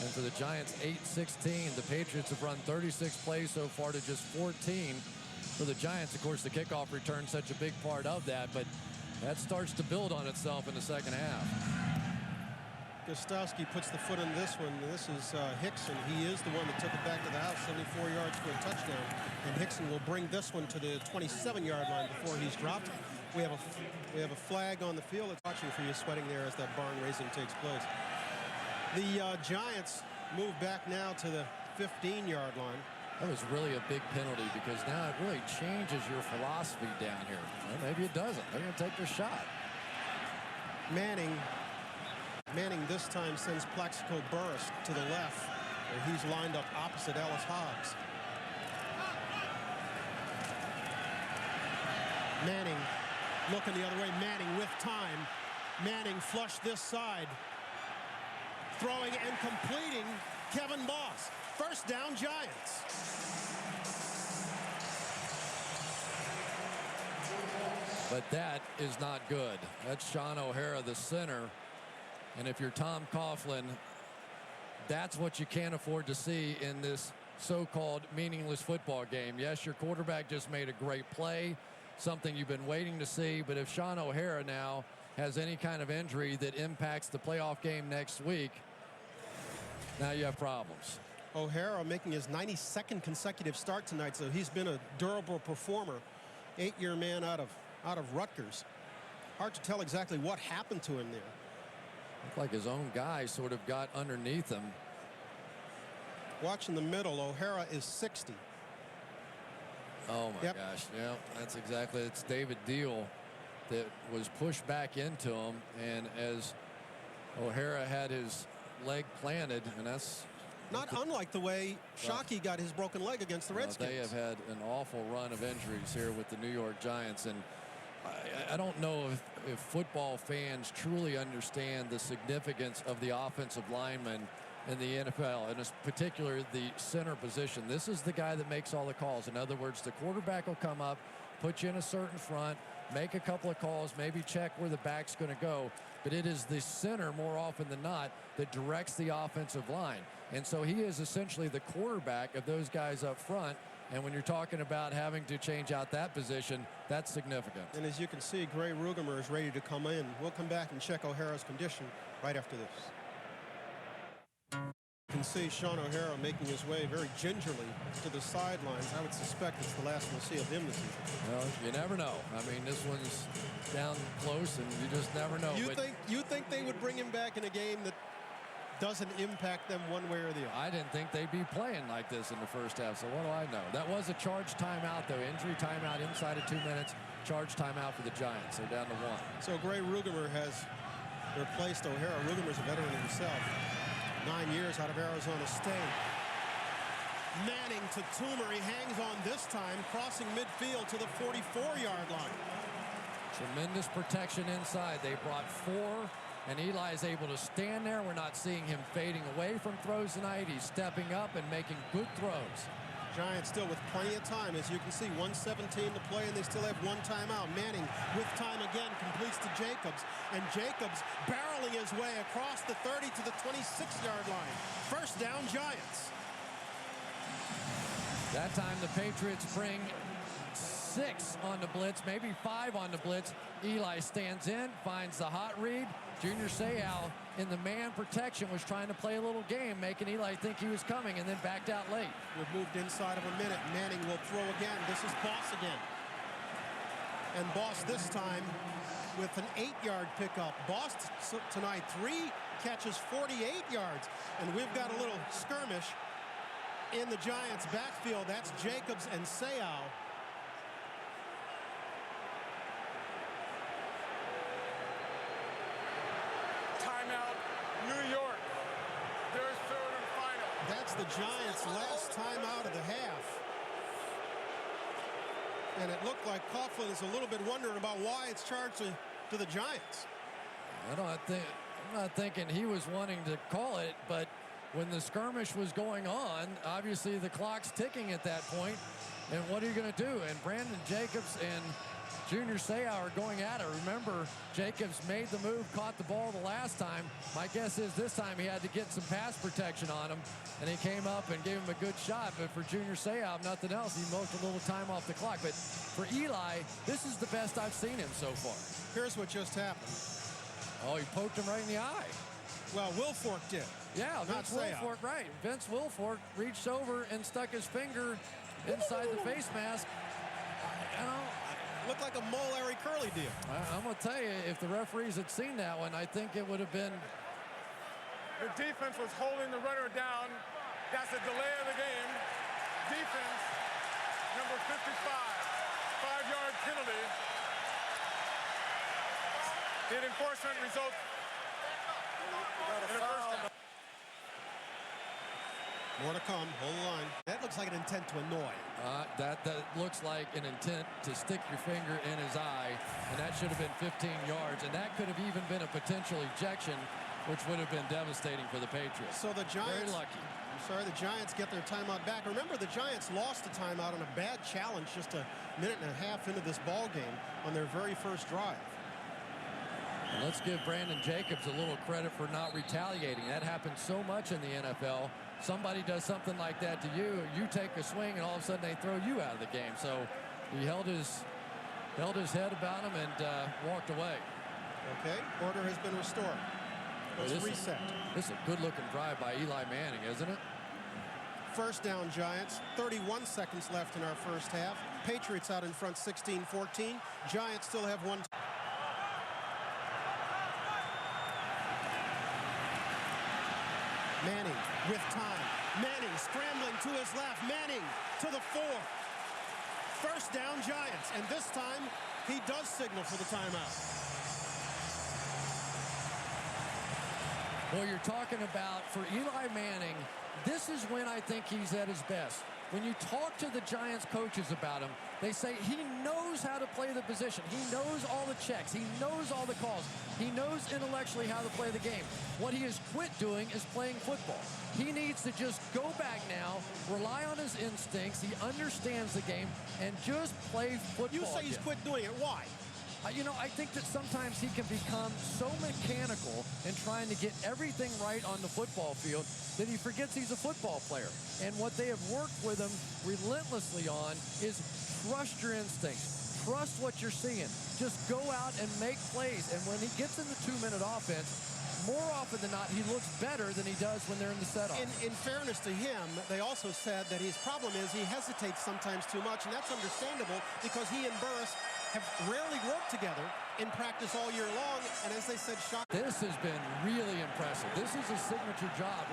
and for the Giants, 8:16. The Patriots have run 36 plays so far to just 14 for the Giants. Of course, the kickoff return such a big part of that, but that starts to build on itself in the second half. Gostowski puts the foot on this one. This is Hickson. He is the one that took it back to the house, 74 yards for a touchdown. And Hickson will bring this one to the 27-yard line before he's dropped. We have a flag on the field. It's watching for you, sweating there as that barn raising takes place. The Giants move back now to the 15-yard line. That was really a big penalty because now it really changes your philosophy down here. Well, maybe it doesn't. They're going to take their shot. Manning this time sends Plaxico Burress to the left, where he's lined up opposite Ellis Hobbs. Manning looking the other way. Manning with time. Manning flush this side. Throwing and completing Kevin Moss. First down, Giants. But that is not good. That's Sean O'Hara, the center. And if you're Tom Coughlin, that's what you can't afford to see in this so-called meaningless football game. Yes, your quarterback just made a great play, something you've been waiting to see. But if Sean O'Hara now has any kind of injury that impacts the playoff game next week, now you have problems. O'Hara making his 92nd consecutive start tonight, so he's been a durable performer. 8-year man out of Rutgers. Hard to tell exactly what happened to him there. Looked like his own guy sort of got underneath him. Watch in the middle, O'Hara is 60. Oh my gosh, yeah, that's exactly, it's David Deal that was pushed back into him, and as O'Hara had his leg planted, and that's not unlike the way Shockey got his broken leg against the Redskins. They have had an awful run of injuries here with the New York Giants, and I don't know if football fans truly understand the significance of the offensive lineman in the NFL, and in particular the center position. This is the guy that makes all the calls. In other words, the quarterback will come up, put you in a certain front, make a couple of calls, maybe check where the back's going to go, but it is the center more often than not that directs the offensive line. And so he is essentially the quarterback of those guys up front. And when you're talking about having to change out that position, that's significant. And as you can see, Gray Rugemer is ready to come in. We'll come back and check O'Hara's condition right after this. You can see Sean O'Hara making his way very gingerly to the sidelines. I would suspect it's the last we'll see of him this season. Well, you never know. I mean, this one's down close, and you just never know. You think they would bring him back in a game that doesn't impact them one way or the other? I didn't think they'd be playing like this in the first half, so what do I know? That was a charge timeout, though. Injury timeout inside of 2 minutes. Charge timeout for the Giants. They're down to 1. So Gray Rugemer has replaced O'Hara. Rugemer's a veteran himself. 9 years out of Arizona State. Manning to Toomer. He hangs on this time, crossing midfield to the 44-yard line. Tremendous protection inside. They brought 4. And Eli is able to stand there. We're not seeing him fading away from throws tonight. He's stepping up and making good throws. Giants still with plenty of time. As you can see, 1:17 to play, and they still have one timeout. Manning with time again completes to Jacobs, and Jacobs barreling his way across the 30 to the 26-yard line. First down, Giants. That time the Patriots bring 6 on the blitz, maybe 5 on the blitz. Eli stands in, finds the hot read. Junior Seau in the man protection was trying to play a little game, making Eli think he was coming, and then backed out late. We've moved inside of a minute. Manning will throw again. This is Boss again. And Boss this time with an 8-yard pickup. Boss tonight, 3 catches, 48 yards. And we've got a little skirmish in the Giants' backfield. That's Jacobs and Seau. Timeout, New York. Their third and final. That's the Giants' last timeout of the half. And it looked like Coughlin is a little bit wondering about why it's charged to the Giants. I'm not thinking he was wanting to call it, but when the skirmish was going on, obviously the clock's ticking at that point. And what are you going to do? And Brandon Jacobs and Junior Seau are going at it. Remember, Jacobs made the move, caught the ball the last time. My guess is this time he had to get some pass protection on him, and he came up and gave him a good shot. But for Junior Seau, if nothing else, he milked a little time off the clock. But for Eli, this is the best I've seen him so far. Here's what just happened. Oh, he poked him right in the eye. Well, Wilfork did. Yeah, Vince Wilfork, right. Vince Wilfork reached over and stuck his finger inside the face mask. Looked like a Mo Larry Curly deal. I'm going to tell you, if the referees had seen that one, I think it would have been. The defense was holding the runner down. That's a delay of the game. Defense, number 55, 5-yard penalty. Did enforcement result in a first down? More to come. Hold the line. That looks like an intent to annoy. That looks like an intent to stick your finger in his eye, and that should have been 15 yards, and that could have even been a potential ejection, which would have been devastating for the Patriots. So the Giants, very lucky. I'm sorry, the Giants get their timeout back. Remember, the Giants lost a timeout on a bad challenge just a minute and a half into this ball game on their very first drive. And let's give Brandon Jacobs a little credit for not retaliating. That happens so much in the NFL. Somebody does something like that to you, you take a swing, and all of a sudden they throw you out of the game. So he held his head about him and walked away. Okay, order has been restored. Let's reset. This is a good-looking drive by Eli Manning, isn't it? First down, Giants. 31 seconds left in our first half. Patriots out in front 16-14. Giants still have one. Manning with time. Manning scrambling to his left. Manning to the 4. First down, Giants. And this time, he does signal for the timeout. Well, you're talking about, for Eli Manning, this is when I think he's at his best. When you talk to the Giants coaches about him, they say he knows how to play the position. He knows all the checks. He knows all the calls. He knows intellectually how to play the game. What he has quit doing is playing football. He needs to just go back now, rely on his instincts. He understands the game, and just play football. You say he's quit doing it. Why? You know, I think that sometimes he can become so mechanical in trying to get everything right on the football field that he forgets he's a football player. And what they have worked with him relentlessly on is trust your instincts. Trust what you're seeing. Just go out and make plays. And when he gets in the 2-minute offense, more often than not, he looks better than he does when they're in the setup. In fairness to him, they also said that his problem is he hesitates sometimes too much, and that's understandable because he and Burris have rarely worked together in practice all year long, and as they said, This has been really impressive. This is a signature drive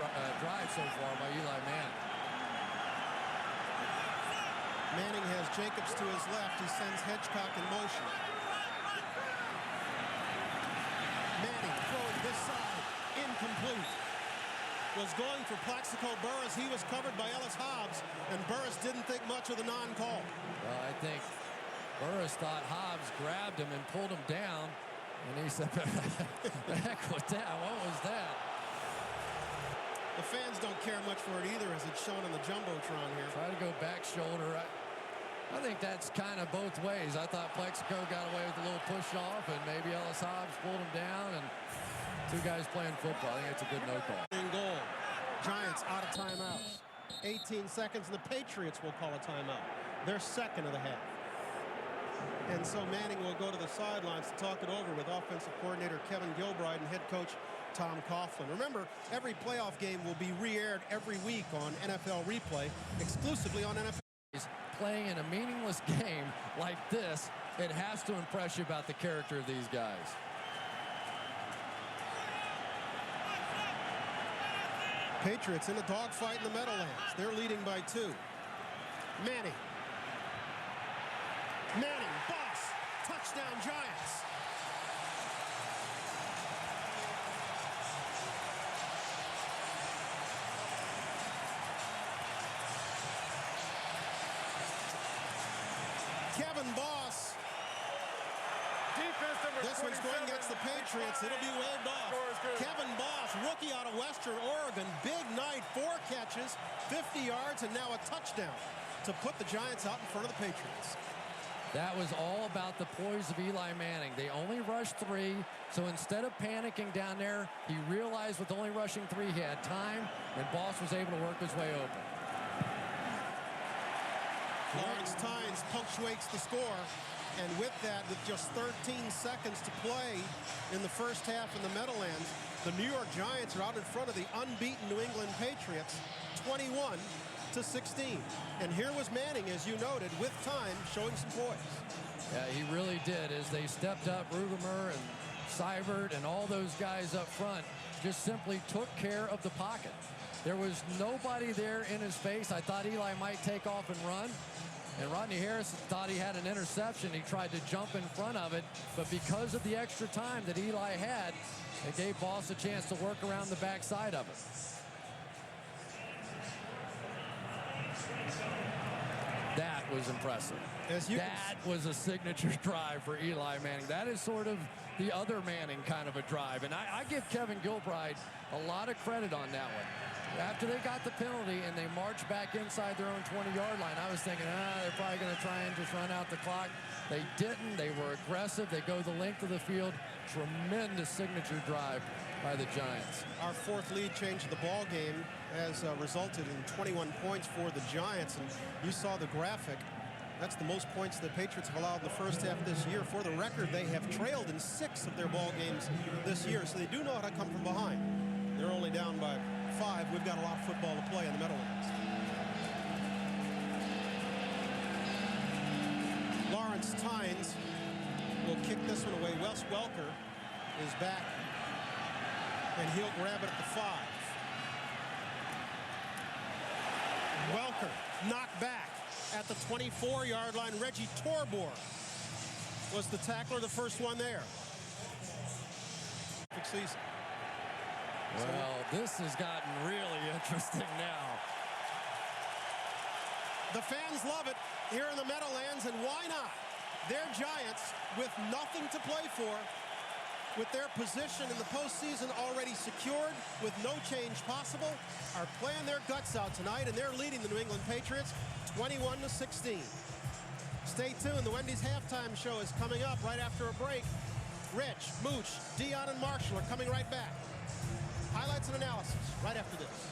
so far by Eli Manning. Manning has Jacobs to his left. He sends Hedgecock in motion. Manning throwing this side, incomplete. Was going for Plaxico Burris. He was covered by Ellis Hobbs, and Burris didn't think much of the non-call. Well, I think Burris thought Hobbs grabbed him and pulled him down, and he said, the heck with that, what was that? The fans don't care much for it either, as it's shown on the Jumbotron here. Try to go back shoulder. I think that's kind of both ways. I thought Plexico got away with a little push off, and maybe Ellis Hobbs pulled him down, and two guys playing football. I think it's a good no call. In goal. Giants out of timeouts. 18 seconds, and the Patriots will call a timeout. Their second of the half. And so Manning will go to the sidelines to talk it over with offensive coordinator Kevin Gilbride and head coach Tom Coughlin. Remember, every playoff game will be re-aired every week on NFL Replay, exclusively on NFL. Playing in a meaningless game like this, it has to impress you about the character of these guys. Patriots in a dogfight in the Meadowlands. They're leading by 2. Manning. Manning, boss, touchdown Giants. Kevin Boss. This one's going against the Patriots. It'll be waved off. Kevin Boss, rookie out of Western Oregon. Big night, 4 catches, 50 yards, and now a touchdown to put the Giants out in front of the Patriots. That was all about the poise of Eli Manning. They only rushed 3, so instead of panicking down there, he realized with only rushing 3, he had time, and Boss was able to work his way open. Lawrence Tynes punctuates the score, and with that, with just 13 seconds to play in the first half in the Meadowlands, the New York Giants are out in front of the unbeaten New England Patriots, 21-16. And here was Manning, as you noted, with time, showing some poise. Yeah, he really did. As they stepped up, Rugemer and Seibert and all those guys up front just simply took care of the pocket. There was nobody there in his face. I thought Eli might take off and run. And Rodney Harrison thought he had an interception. He tried to jump in front of it. But because of the extra time that Eli had, it gave Boss a chance to work around the backside of it. That was impressive. That was a signature drive for Eli Manning. That is sort of the other Manning kind of a drive. And I give Kevin Gilbride a lot of credit on that one. After they got the penalty and they marched back inside their own 20-yard line, I was thinking, they're probably going to try and just run out the clock. They didn't. They were aggressive. They go the length of the field. Tremendous signature drive by the Giants. Our 4th lead change of the ball game has resulted in 21 points for the Giants. And you saw the graphic. That's the most points the Patriots have allowed in the first half this year. For the record, they have trailed in 6 of their ball games this year, so they do know how to come from behind. They're only down by 5. We've got a lot of football to play in the Meadowlands. Lawrence Tynes will kick this one away. Wes Welker is back, and he'll grab it at the 5. Welker knocked back at the 24-yard line. Reggie Torbor was the tackler, the first one there. Season. Well, this has gotten really interesting now. The fans love it here in the Meadowlands, and why not? They're Giants with nothing to play for, with their position in the postseason already secured, with no change possible, are playing their guts out tonight, and they're leading the New England Patriots 21-16. Stay tuned. The Wendy's halftime show is coming up right after a break. Rich, Mooch, Dion, and Marshall are coming right back. Highlights and analysis right after this.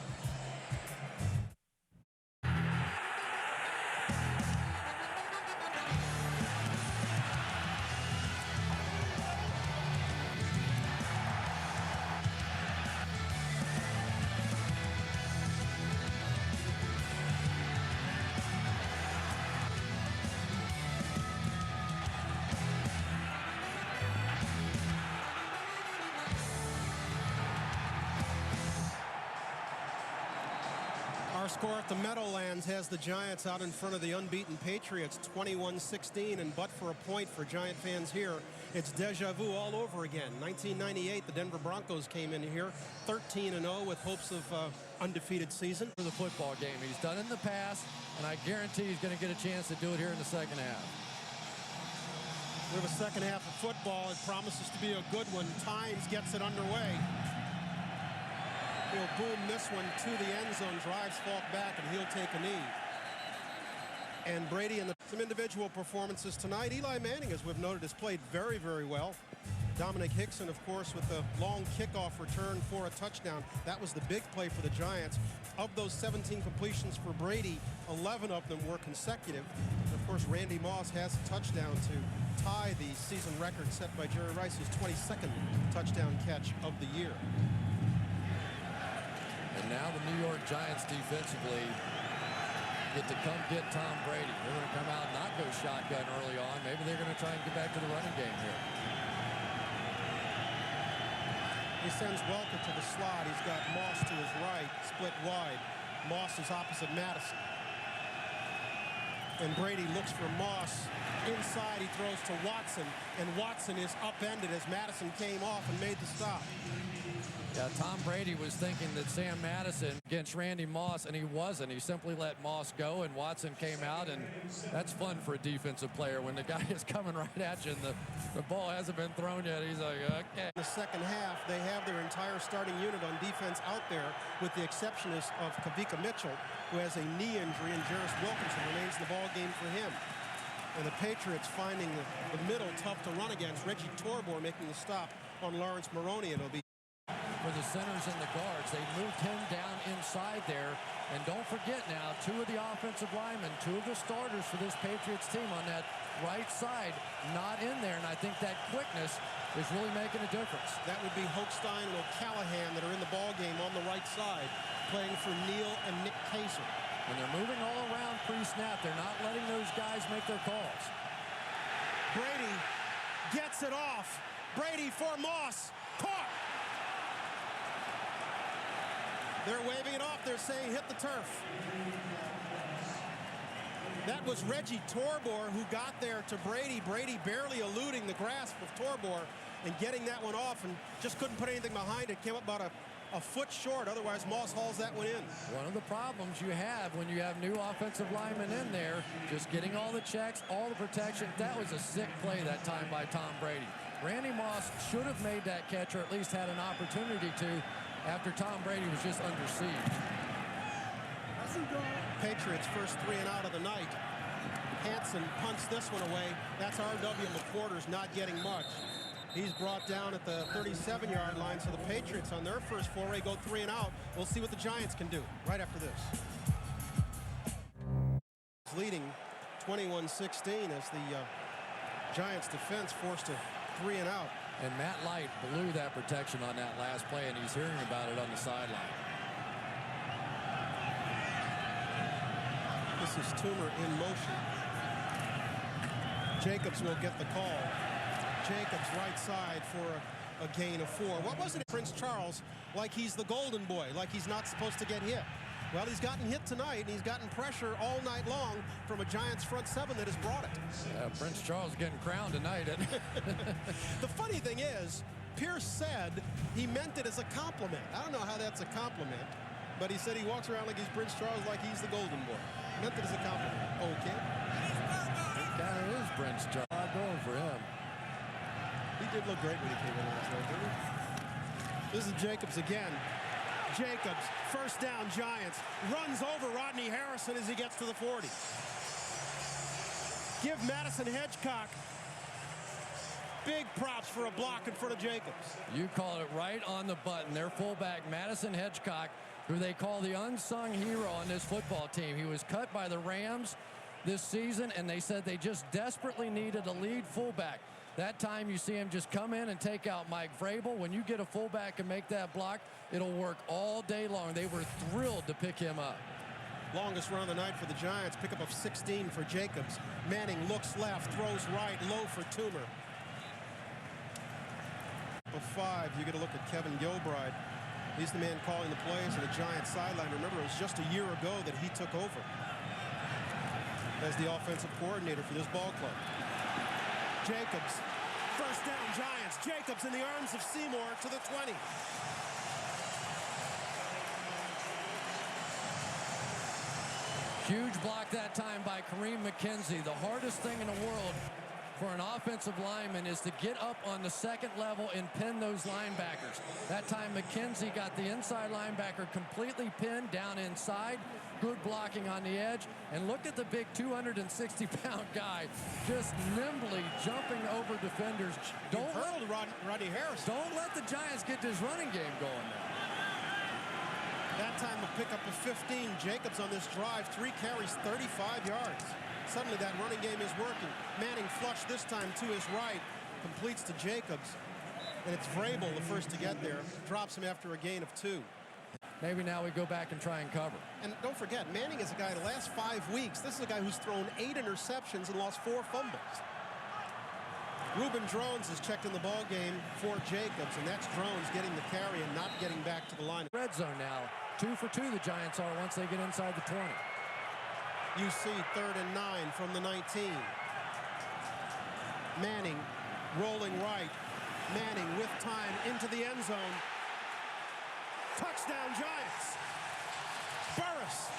Our score at the Meadowlands has the Giants out in front of the unbeaten Patriots 21-16, and but for a point for Giant fans here, it's deja vu all over again. 1998, the Denver Broncos came in here 13-0 with hopes of undefeated season. For the football game, he's done it in the past, and I guarantee he's going to get a chance to do it here in the second half. We have a second half of football. It promises to be a good one. Tynes gets it underway. He'll boom this one to the end zone, drives Falk back, and he'll take a knee. And Brady and some individual performances tonight. Eli Manning, as we've noted, has played very, very well. Dominic Hickson, of course, with the long kickoff return for a touchdown. That was the big play for the Giants. Of those 17 completions for Brady, 11 of them were consecutive. And of course, Randy Moss has a touchdown to tie the season record set by Jerry Rice, his 22nd touchdown catch of the year. And now the New York Giants defensively get to come get Tom Brady. They're going to come out and not go shotgun early on. Maybe they're going to try and get back to the running game here. He sends Welker to the slot. He's got Moss to his right, split wide. Moss is opposite Madison. And Brady looks for Moss. Inside, he throws to Watson, and Watson is upended as Madison came off and made the stop. Yeah, Tom Brady was thinking that Sam Madison against Randy Moss, and he wasn't. He simply let Moss go, and Watson came out, and that's fun for a defensive player when the guy is coming right at you and the ball hasn't been thrown yet. He's like, okay. In the second half, they have their entire starting unit on defense out there, with the exception of Kavika Mitchell, who has a knee injury, and Jarris Wilkinson remains in the ball game for him. And the Patriots finding the middle tough to run against. Reggie Torbor making the stop on Lawrence Maroney, and it'll be for the centers and the guards. They moved him down inside there. And don't forget now, two of the offensive linemen, two of the starters for this Patriots team on that right side, not in there. And I think that quickness is really making a difference. That would be Hochstein and O'Callahan that are in the ball game on the right side, playing for Neal and Nick Kaser. And they're moving all around pre-snap. They're not letting those guys make their calls. Brady gets it off. Brady for Moss. Caught. They're waving it off. They're saying hit the turf. That was Reggie Torbor who got there to Brady. Brady barely eluding the grasp of Torbor and getting that one off, and just couldn't put anything behind it. Came up about a foot short. Otherwise, Moss hauls that one in. One of the problems you have when you have new offensive linemen in there, just getting all the checks, all the protection. That was a sick play that time by Tom Brady. Randy Moss should have made that catch, or at least had an opportunity to, after Tom Brady was just under siege. Patriots first 3 and out of the night. Hansen punts this one away. That's R.W. McQuarters not getting much. He's brought down at the 37-yard line, so the Patriots on their first foray go 3 and out. We'll see what the Giants can do right after this. Leading 21-16 as the Giants defense forced a 3 and out. And Matt Light blew that protection on that last play, and he's hearing about it on the sideline. This is Toomer in motion. Jacobs will get the call. Jacobs right side for a gain of 4. What was it, Prince Charles, like he's the golden boy, like he's not supposed to get hit? Well, he's gotten hit tonight, and he's gotten pressure all night long from a Giants front seven that has brought it. Yeah, Prince Charles getting crowned tonight. The funny thing is, Pierce said he meant it as a compliment. I don't know how that's a compliment, but he said he walks around like he's Prince Charles, like he's the golden boy. Meant it as a compliment. Okay. It kind of is Prince Charles. I'm going for him. He did look great when he came in last night, didn't he? This is Jacobs again. Jacobs, first down Giants, runs over Rodney Harrison as he gets to the 40. Give Madison Hedgecock big props for a block in front of Jacobs. You called it right on the button. Their fullback, Madison Hedgecock, who they call the unsung hero on this football team. He was cut by the Rams this season, and they said they just desperately needed a lead fullback. That time you see him just come in and take out Mike Vrabel. When you get a fullback and make that block, it'll work all day long. They were thrilled to pick him up. Longest run of the night for the Giants. Pickup of 16 for Jacobs. Manning looks left, throws right, low for Toomer. Of 5, you get a look at Kevin Gilbride. He's the man calling the plays on the Giants sideline. Remember, it was just a year ago that he took over as the offensive coordinator for this ball club. Jacobs, first down Giants. Jacobs in the arms of Seymour to the 20. Huge block that time by Kareem McKenzie. The hardest thing in the world for an offensive lineman is to get up on the second level and pin those linebackers. That time McKenzie got the inside linebacker completely pinned down inside. Good blocking on the edge. And look at the big 260-pound guy just nimbly jumping over defenders. Don't hurled Rodney Harris. Don't let the Giants get this running game going now. That time a pickup of 15. Jacobs on this drive, 3 carries, 35 yards. Suddenly that running game is working. Manning flush this time to his right. Completes to Jacobs. And it's Vrabel the first to get there. Drops him after a gain of 2. Maybe now we go back and try and cover. And don't forget, Manning is a guy the last 5 weeks. This is a guy who's thrown 8 interceptions and lost 4 fumbles. Reuben Drones is checked in the ball game for Jacobs, and that's Drones getting the carry and not getting back to the line. Red zone now. 2 for 2 the Giants are once they get inside the 20. You see 3rd and 9 from the 19. Manning rolling right. Manning with time into the end zone. Touchdown Giants. Burris.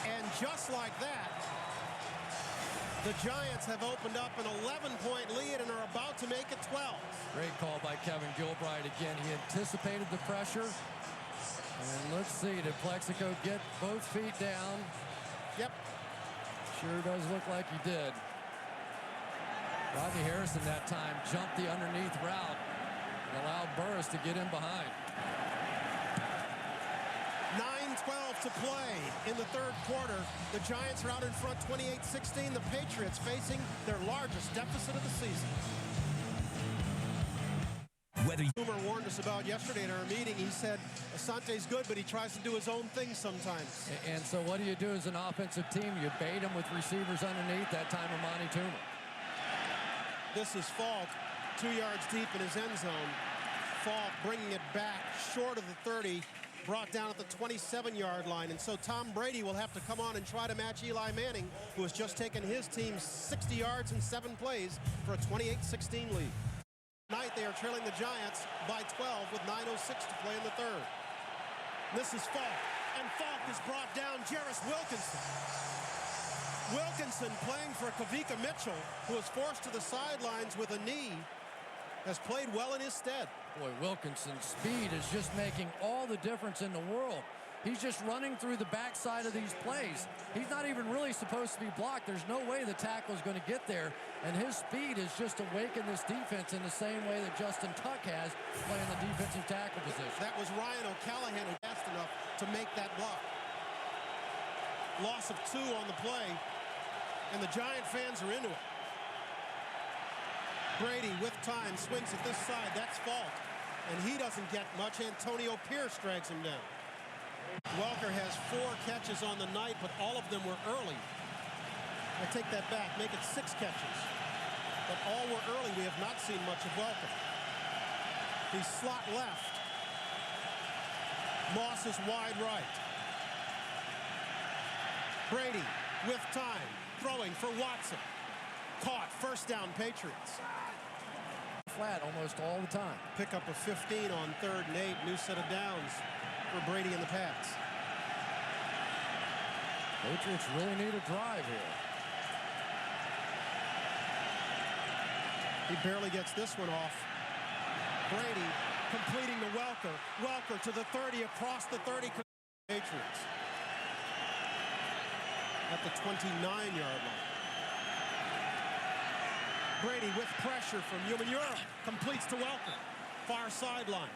And just like that, the Giants have opened up an 11-point lead and are about to make it 12. Great call by Kevin Gilbride again. He anticipated the pressure. And let's see, did Plexico get both feet down? Yep. Sure does look like he did. Rodney Harrison that time jumped the underneath route and allowed Burris to get in behind. 9:12 to play in the 3rd quarter. The Giants are out in front 28-16. The Patriots facing their largest deficit of the season. Boomer warned us about yesterday in our meeting. He said Asante's good, but he tries to do his own thing sometimes. And so what do you do as an offensive team? You bait him with receivers underneath, that time Amani Toomer. This is Falk, 2 yards deep in his end zone. Falk bringing it back short of the 30, brought down at the 27-yard line. And so Tom Brady will have to come on and try to match Eli Manning, who has just taken his team 60 yards in 7 plays for a 28-16 lead. Tonight they are trailing the Giants by 12 with 9:06 to play in the 3rd. This is Falk, and Falk is brought down. Jarris Wilkinson. Wilkinson playing for Kavika Mitchell, who was forced to the sidelines with a knee, has played well in his stead. Boy, Wilkinson's speed is just making all the difference in the world. He's just running through the backside of these plays. He's not even really supposed to be blocked. There's no way the tackle is going to get there. And his speed has just awakened this defense in the same way that Justin Tuck has playing the defensive tackle position. That was Ryan O'Callahan who fast enough to make that block. Loss of 2 on the play, and the Giant fans are into it. Brady with time swings at this side. That's Falk, and he doesn't get much. Antonio Pierce drags him down. Welker has 4 catches on the night, but all of them were early. I take that back, make it 6 catches. But all were early. We have not seen much of Welker. He's slot left. Moss is wide right. Brady with time, throwing for Watson. Caught, 1st down Patriots. Flat almost all the time. Pick up a 15 on 3rd and 8, new set of downs for Brady and the Pats. Patriots really need a drive here. He barely gets this one off. Brady completing to Welker. Welker to the 30, across the 30. Patriots at the 29-yard line. Brady with pressure from Umanura. Completes to Welker. Far sideline.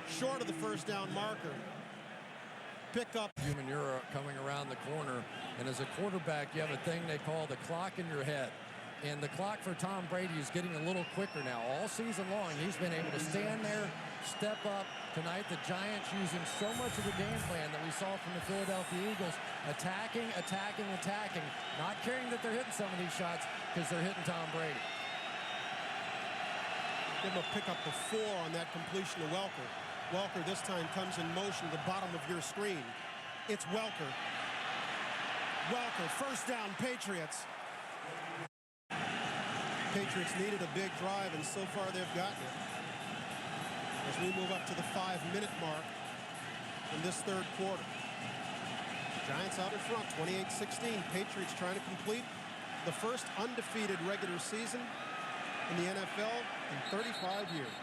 Short of the 1st down marker. Pick up. Umanura coming around the corner. And as a quarterback, you have a thing they call the clock in your head. And the clock for Tom Brady is getting a little quicker now. All season long, he's been able to stand there, step up. Tonight, the Giants using so much of the game plan that we saw from the Philadelphia Eagles. Attacking, attacking, attacking. Not caring that they're hitting some of these shots because they're hitting Tom Brady. Give him a pickup of 4 on that completion to Welker. Welker this time comes in motion to the bottom of your screen. It's Welker. Welker, 1st down Patriots. Patriots needed a big drive, and so far they've gotten it. As we move up to the 5-minute mark in this third quarter. Giants out in front, 28-16. Patriots trying to complete the first undefeated regular season in the NFL in 35 years.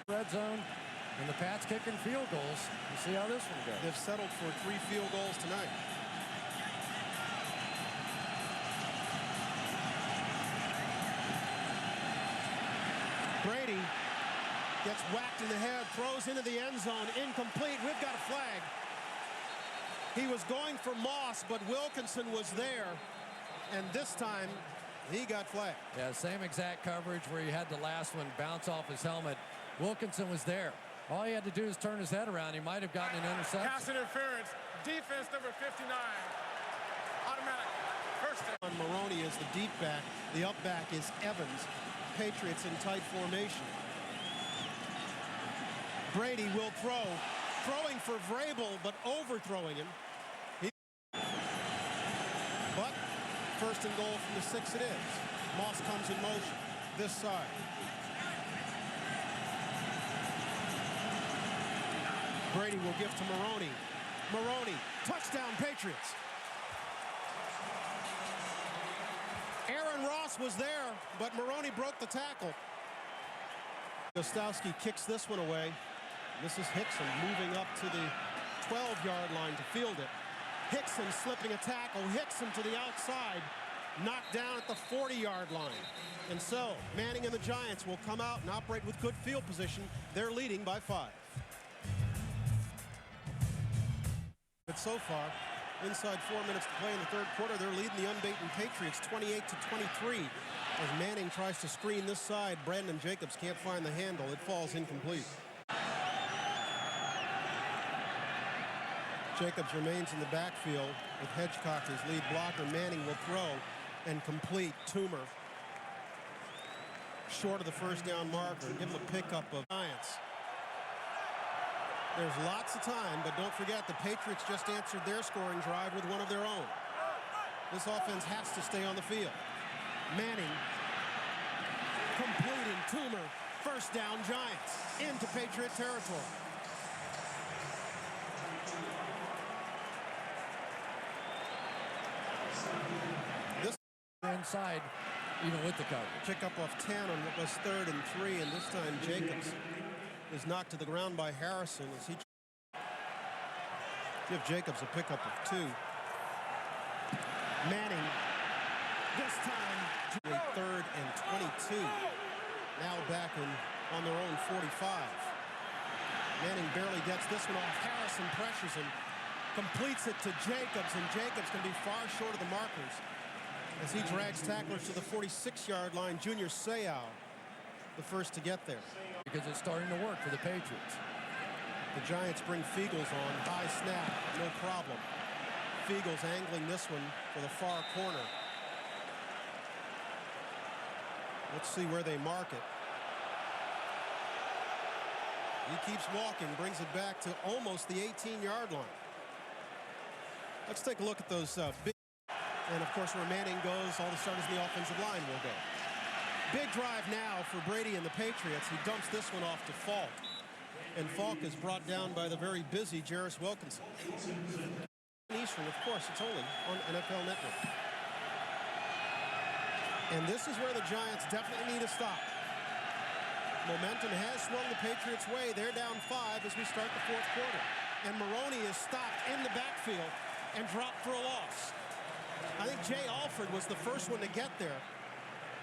Red zone, and the Pats kicking field goals. We'll see how this one goes. They've settled for 3 field goals tonight. Brady gets whacked in the head, throws into the end zone, incomplete. We've got a flag. He was going for Moss, but Wilkinson was there, and this time he got flagged. Yeah, same exact coverage where he had the last one bounce off his helmet. Wilkinson was there. All he had to do is turn his head around. He might have gotten an interception. Pass interference. Defense number 59. Automatic. First down. Maroney is the deep back. The up back is Evans. Patriots in tight formation. Brady will throw. Throwing for Vrabel, but overthrowing him. But first and goal from the 6 it is. Moss comes in motion. This side. Brady will give to Maroney. Maroney, touchdown Patriots. Aaron Ross was there, but Maroney broke the tackle. Gostowski kicks this one away. This is Hickson moving up to the 12-yard line to field it. Hickson slipping a tackle. Hickson to the outside. Knocked down at the 40-yard line. And so, Manning and the Giants will come out and operate with good field position. They're leading by 5. But so far, inside 4 minutes to play in the third quarter, they're leading the unbeaten Patriots 28-23. As Manning tries to screen this side, Brandon Jacobs can't find the handle. It falls incomplete. Jacobs remains in the backfield with Hedgecock his lead blocker. Manning will throw and complete. Toomer short of the first down marker. Give him a pickup of Giants. There's lots of time, but don't forget the Patriots just answered their scoring drive with one of their own. This offense has to stay on the field. Manning completing. Toomer, first down Giants into Patriot territory. This inside, even with the cover. Pick up off 10 on what was 3rd and 3, and this time Jacobs is knocked to the ground by Harrison as he give Jacobs a pickup of 2. Manning, this time to a 3rd and 22. Now back on their own 45. Manning barely gets this one off. Harrison pressures him, completes it to Jacobs, and Jacobs can be far short of the markers as he drags tacklers to the 46-yard line. Junior Seau, the first to get there. Because it's starting to work for the Patriots. The Giants bring Fiegels on. High snap, no problem. Fiegels angling this one for the far corner. Let's see where they mark it. He keeps walking, brings it back to almost the 18-yard line. Let's take a look at those big... And, of course, where Manning goes, all the starters in the offensive line will go. Big drive now for Brady and the Patriots. He dumps this one off to Falk. And Falk is brought down by the very busy Jarris Wilkinson. Eastern, of course, it's only on NFL Network. And this is where the Giants definitely need a stop. Momentum has swung the Patriots' way. They're down 5 as we start the fourth quarter. And Maroney is stopped in the backfield and dropped for a loss. I think Jay Alford was the first one to get there.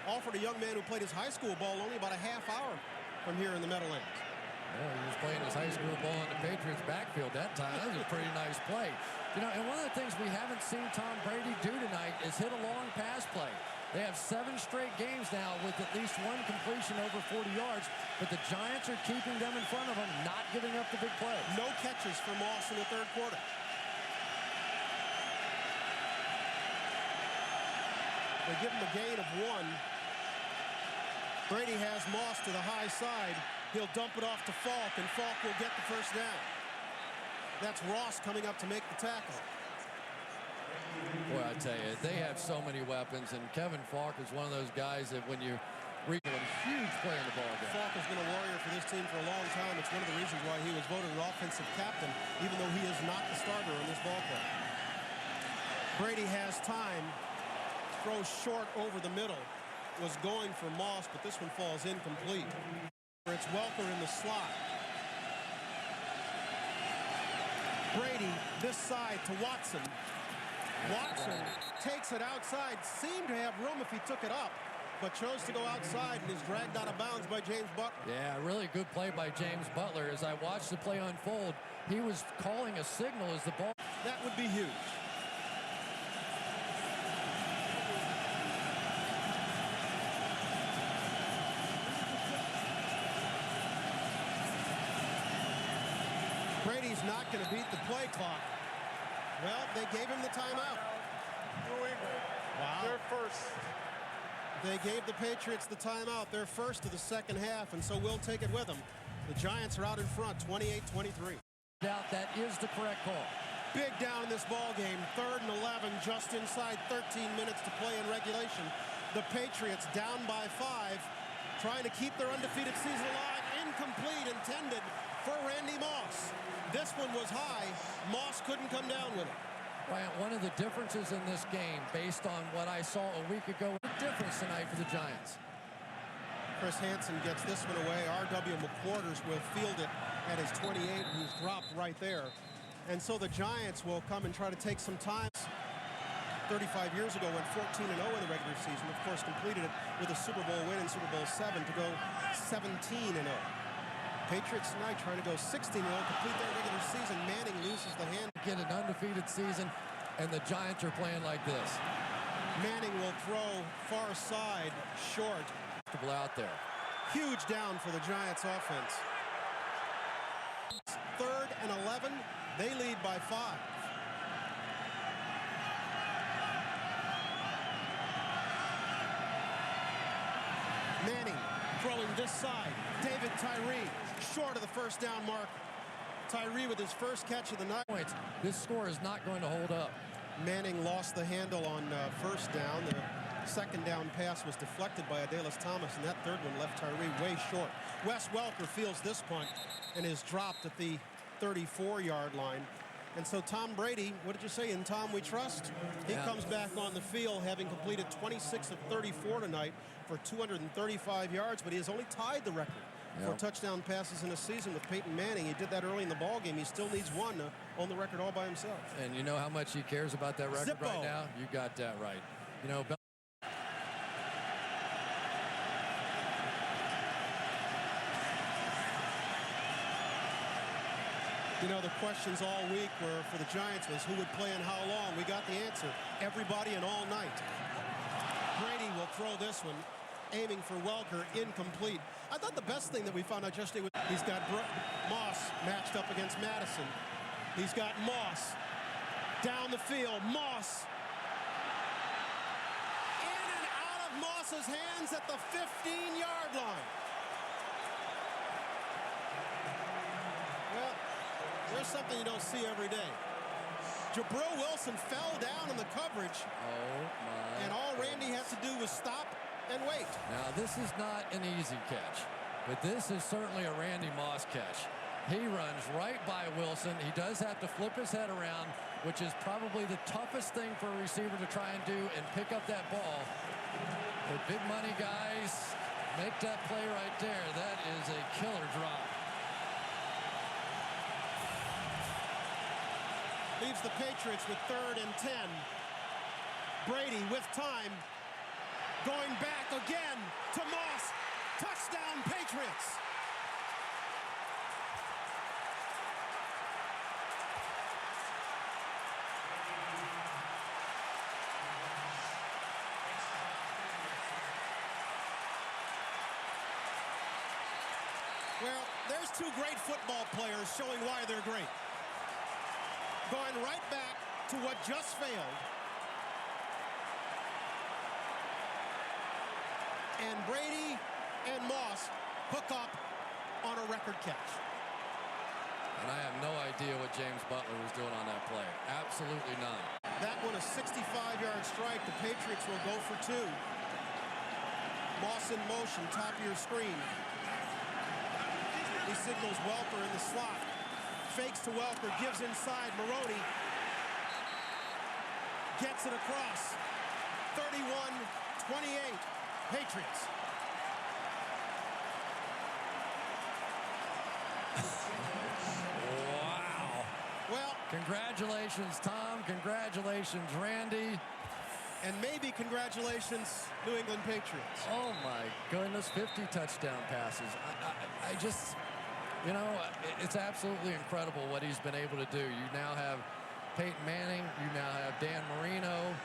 Alford, a young man who played his high school ball only about a half hour from here in the Meadowlands. Yeah, he was playing his high school ball in the Patriots backfield that time. That was a pretty nice play. You know, and one of the things we haven't seen Tom Brady do tonight is hit a long pass play. They have 7 straight games now with at least one completion over 40 yards, but the Giants are keeping them in front of them, not giving up the big plays. No catches for Moss in the third quarter. They give him a gain of 1. Brady has Moss to the high side. He'll dump it off to Falk, and Falk will get the first down. That's Ross coming up to make the tackle. Boy, I tell you, they have so many weapons, and Kevin Falk is one of those guys that when you read a huge play in the ball game. Falk has been a warrior for this team for a long time. It's one of the reasons why he was voted an offensive captain, even though he is not the starter in this ball club. Brady has time, throws short over the middle, was going for Moss, but this one falls incomplete. It's Welker in the slot. Brady this side to Watson. Watson takes it outside, seemed to have room if he took it up, but chose to go outside and is dragged out of bounds by James Butler. Yeah, really good play by James Butler. As I watched the play unfold, he was calling a signal as the ball. That would be huge. Brady's not going to beat the play clock. Well, they gave him the timeout. Wow. They're first. They gave the Patriots the timeout. They're first of the second half, and so we'll take it with them. The Giants are out in front, 28-23. Doubt that is the correct call. Big down in this ball game. 3rd and 11, just inside 13 minutes to play in regulation. The Patriots down by 5, trying to keep their undefeated season alive. Incomplete, intended for Randy Moss. This one was high. Moss couldn't come down with it. Right, one of the differences in this game, based on what I saw a week ago, the difference tonight for the Giants. Chris Hansen gets this one away. R.W. McQuarters will field it at his 28, and he's dropped right there. And so the Giants will come and try to take some time. 35 years ago, went 14-0 in the regular season. Of course, completed it with a Super Bowl win in Super Bowl 7 to go 17-0. Patriots tonight trying to go 16-0, complete their regular season. Manning loses the hand. Get an undefeated season, and the Giants are playing like this. Manning will throw far side, short. Out there. Huge down for the Giants offense. 3rd and 11, they lead by 5. Manning throwing this side. David Tyree short of the first down mark. Tyree with his first catch of the night. This score is not going to hold up. Manning lost the handle on first down. The second down pass was deflected by Adalys Thomas, and that third one left Tyree way short. Wes Welker fields this punt and is dropped at the 34-yard line. And so Tom Brady, what did you say, in Tom we trust? He comes back on the field having completed 26 of 34 tonight for 235 yards, but he has only tied the record for touchdown passes in a season with Peyton Manning. He did that early in the ball game. He still needs one to own the record all by himself. And you know how much he cares about that record Zippo. right now? You got that right. You know, you know, the questions all week were for the Giants was who would play and how long. We got the answer. Everybody and all night. Brady will throw this one, aiming for Welker, incomplete. I thought the best thing that we found out yesterday was he's got Moss matched up against Madison. He's got Moss down the field. Moss in and out of Moss's hands at the 15-yard line. Well, there's something you don't see every day. Jabril Wilson fell down in the coverage. Oh, my. And all Randy had to do was stop and wait. Now, this is not an easy catch, but this is certainly a Randy Moss catch. He runs right by Wilson. He does have to flip his head around, which is probably the toughest thing for a receiver to try and do, and pick up that ball. The big money guys make that play right there. That is a killer drop. Leaves the Patriots with 3rd and 10. Brady with time. Going back again to Moss. Touchdown, Patriots. Well, there's two great football players showing why they're great. Going right back to what just failed. And Brady and Moss hook up on a record catch. And I have no idea what James Butler was doing on that play. Absolutely none. That one a 65-yard strike. The Patriots will go for 2. Moss in motion, top of your screen. He signals Welker in the slot. Fakes to Welker, gives inside. Maroney gets it across. 31-28, Patriots. Wow. Well, congratulations, Tom. Congratulations, Randy. And maybe congratulations, New England Patriots. Oh, my goodness. 50 touchdown passes. I just, you know, it's absolutely incredible what he's been able to do. You now have Peyton Manning. You now have Dan Marino.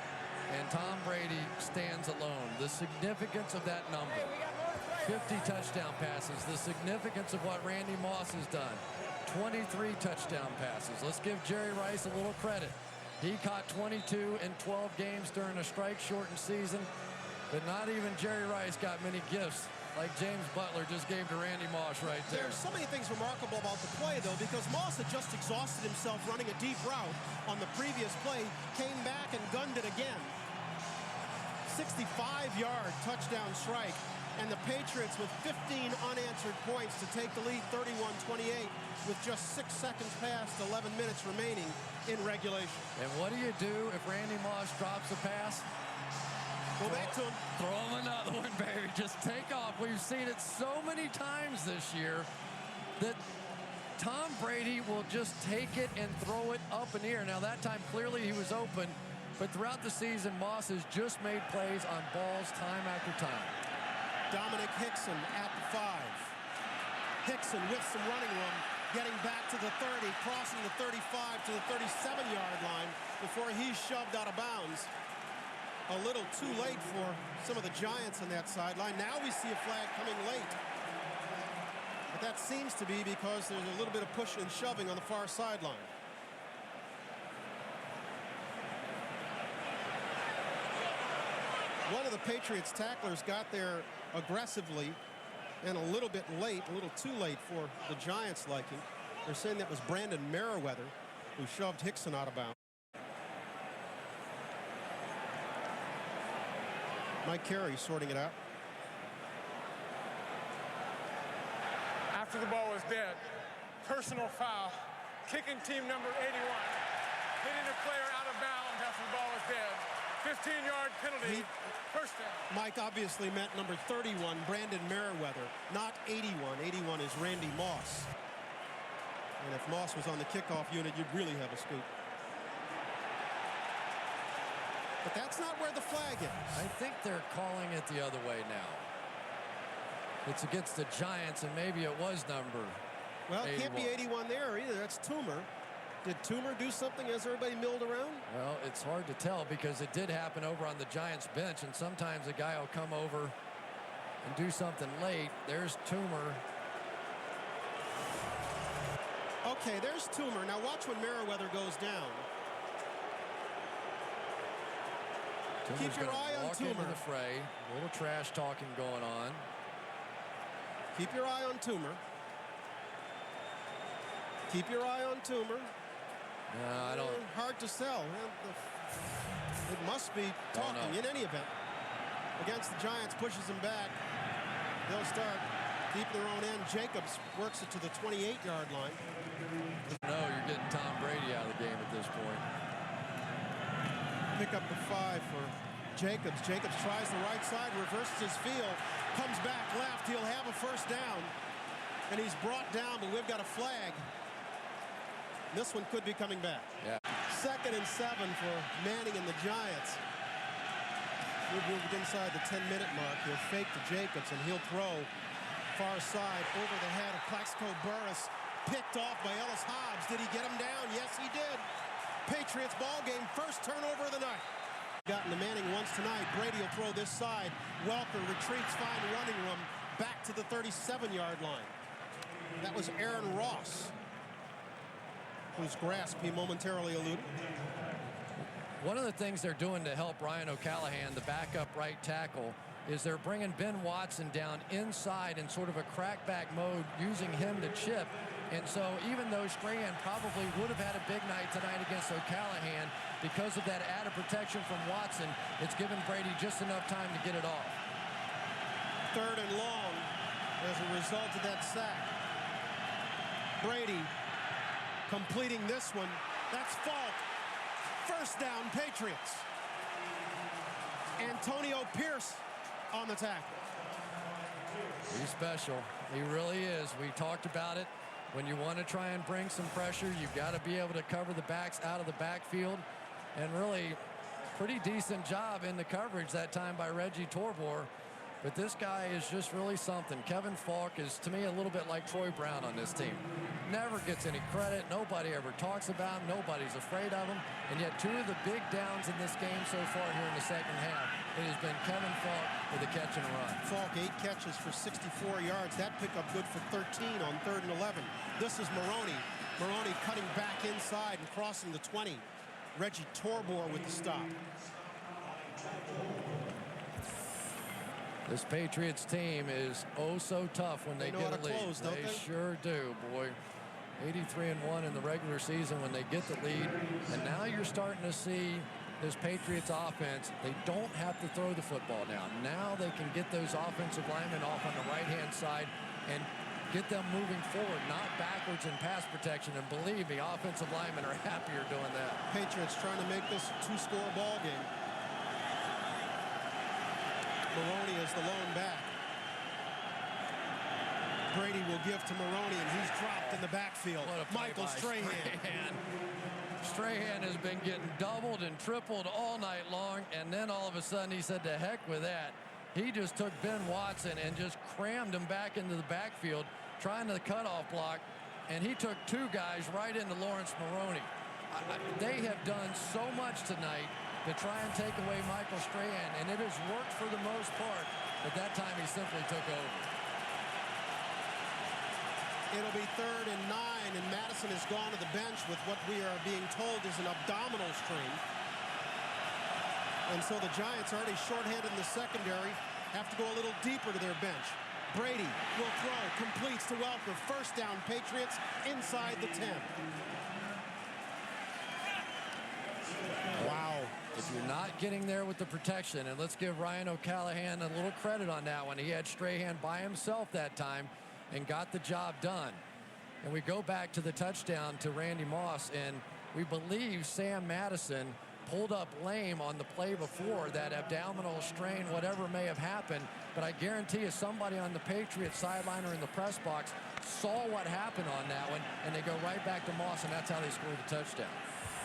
And Tom Brady stands alone. The significance of that number, 50 touchdown passes, the significance of what Randy Moss has done, 23 touchdown passes. Let's give Jerry Rice a little credit. He caught 22 in 12 games during a strike-shortened season, but not even Jerry Rice got many gifts like James Butler just gave to Randy Moss right there. There's so many things remarkable about the play, though, because Moss had just exhausted himself running a deep route on the previous play, came back and gunned it again. 65-yard touchdown strike, and the Patriots with 15 unanswered points to take the lead 31-28 with just 6 seconds past 11 minutes remaining in regulation. And what do you do if Randy Moss drops a pass? Go back to him. Throw him another one, baby. Just take off. We've seen it so many times this year that Tom Brady will just take it and throw it up in the air. Now, that time, clearly he was open, but throughout the season, Moss has just made plays on balls time after time. Dominic Hickson at the 5. Hickson with some running room, getting back to the 30, crossing the 35 to the 37-yard line before he's shoved out of bounds. A little too late for some of the Giants on that sideline. Now we see a flag coming late. But that seems to be because there's a little bit of pushing and shoving on the far sideline. One of the Patriots tacklers got there aggressively and a little bit late, a little too late for the Giants' liking. They're saying that was Brandon Merriweather who shoved Hickson out of bounds. Mike Carey sorting it out. After the ball was dead, personal foul, kicking team number 81, hitting a player out of bounds after the ball was dead. 15-yard penalty, first down. Mike obviously meant number 31, Brandon Merriweather, not 81. 81 is Randy Moss. And if Moss was on the kickoff unit, you'd really have a scoop. But that's not where the flag is. I think they're calling it the other way now. It's against the Giants, and maybe it was number Well, it 81. can't be 81 there either. That's Toomer. Did Toomer do something as everybody milled around? Well, it's hard to tell because it did happen over on the Giants bench, and sometimes a guy will come over and do something late. There's Toomer. Okay, there's Toomer. Now watch when Merriweather goes down. Toomer's Keep your eye on walk into Toomer. the fray. A little trash talking going on. Keep your eye on Toomer. Keep your eye on Toomer. I don't. Hard to sell. It must be talking in any event. Against the Giants, pushes him back. They'll start deep in their own end. Jacobs works it to the 28-yard line. No, you're getting Tom Brady out of the game at this point. Pick up the 5 for Jacobs. Jacobs tries the right side, reverses his field, comes back left. He'll have a first down. And he's brought down, but we've got a flag. This one could be coming back. Yeah. 2nd and 7 for Manning and the Giants. We've moved inside the 10-minute mark. He'll fake to Jacobs, and he'll throw far side over the head of Plaxico Burress. Picked off by Ellis Hobbs. Did he get him down? Yes, he did. Patriots ball game, first turnover of the night. Gotten to Manning once tonight. Brady will throw this side. Welker retreats, fine running room, back to the 37-yard line. That was Aaron Ross, whose grasp he momentarily eluded. One of the things they're doing to help Ryan O'Callahan, the backup right tackle, is they're bringing Ben Watson down inside in sort of a crackback mode, using him to chip. And so even though Strahan probably would have had a big night tonight against O'Callahan, because of that added protection from Watson, it's given Brady just enough time to get it off. 3rd and long as a result of that sack. Brady completing this one. That's Falk. First down, Patriots. Antonio Pierce on the tackle. He's special. He really is. We talked about it. When you want to try and bring some pressure, you've got to be able to cover the backs out of the backfield. And really, pretty decent job in the coverage that time by Reggie Torbor. But this guy is just really something. Kevin Falk is, to me, a little bit like Troy Brown on this team. Never gets any credit. Nobody ever talks about him. Nobody's afraid of him. And yet 2 of the big downs in this game so far here in the second half, it has been Kevin Falk with a catch and a run. Falk 8 catches for 64 yards. That pickup good for 13 on 3rd and 11. This is Maroney. Maroney cutting back inside and crossing the 20. Reggie Torbor with the stop. This Patriots team is oh so tough when they get a lead. Close, don't they? Sure do, boy. 83-1 in the regular season when they get the lead. And now you're starting to see this Patriots offense. They don't have to throw the football now. Now they can get those offensive linemen off on the right-hand side and get them moving forward, not backwards in pass protection. And believe me, offensive linemen are happier doing that. Patriots trying to make this a 2-score ball game. Maroney is the lone back. Brady will give to Maroney, and he's dropped in the backfield. Michael Strahan. Strahan has been getting doubled and tripled all night long, and then all of a sudden he said, to heck with that. He just took Ben Watson and just crammed him back into the backfield, trying to cutoff block, and he took 2 guys right into Lawrence Maroney. They have done so much tonight to try and take away Michael Strahan, and it has worked for the most part, but that time he simply took over. It'll be 3rd and 9, and Madison has gone to the bench with what we are being told is an abdominal strain. And so the Giants, already shorthanded in the secondary, have to go a little deeper to their bench. Brady will throw, completes to Welker. First down, Patriots inside the 10. Wow. If you're not getting there with the protection, and let's give Ryan O'Callahan a little credit on that one. He had Strahan by himself that time and got the job done. And we go back to the touchdown to Randy Moss, and we believe Sam Madison pulled up lame on the play before, that abdominal strain, whatever may have happened. But I guarantee you somebody on the Patriots sideline or in the press box saw what happened on that one, and they go right back to Moss, and that's how they scored the touchdown.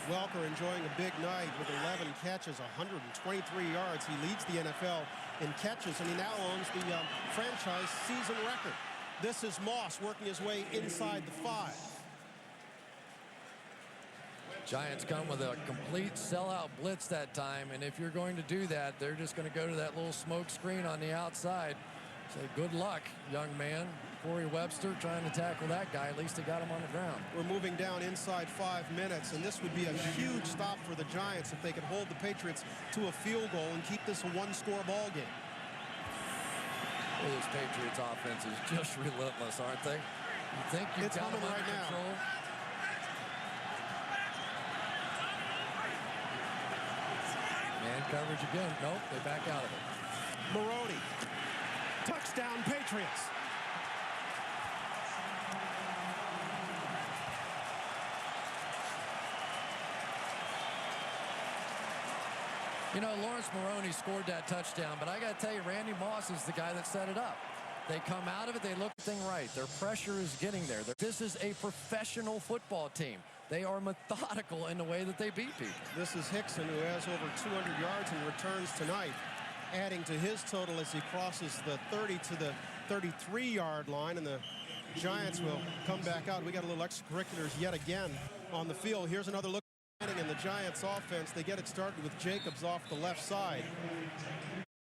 Welker enjoying a big night with 11 catches, 123 yards. He leads the NFL in catches, and he now owns the franchise season record. This is Moss working his way inside the 5. Giants come with a complete sellout blitz that time, and if you're going to do that, they're just going to go to that little smoke screen on the outside. Say good luck, young man. Corey Webster trying to tackle that guy. At least he got him on the ground. We're moving down inside 5 minutes, and this would be a huge stop for the Giants if they could hold the Patriots to a field goal and keep this a 1-score ball game. Well, this Patriots offense is just relentless, aren't they? You think you've got them under control? Man coverage again. Nope, they back out of it. Maroney. Touchdown, Patriots. You know, Lawrence Maroney scored that touchdown, but I got to tell you, Randy Moss is the guy that set it up. They come out of it, they look the thing right. Their pressure is getting there. This is a professional football team. They are methodical in the way that they beat people. This is Hickson, who has over 200 yards in returns tonight, adding to his total as he crosses the 30 to the 33-yard line, and the Giants will come back out. We got a little extracurriculars yet again on the field. Here's another look in the Giants offense. They get it started with Jacobs off the left side.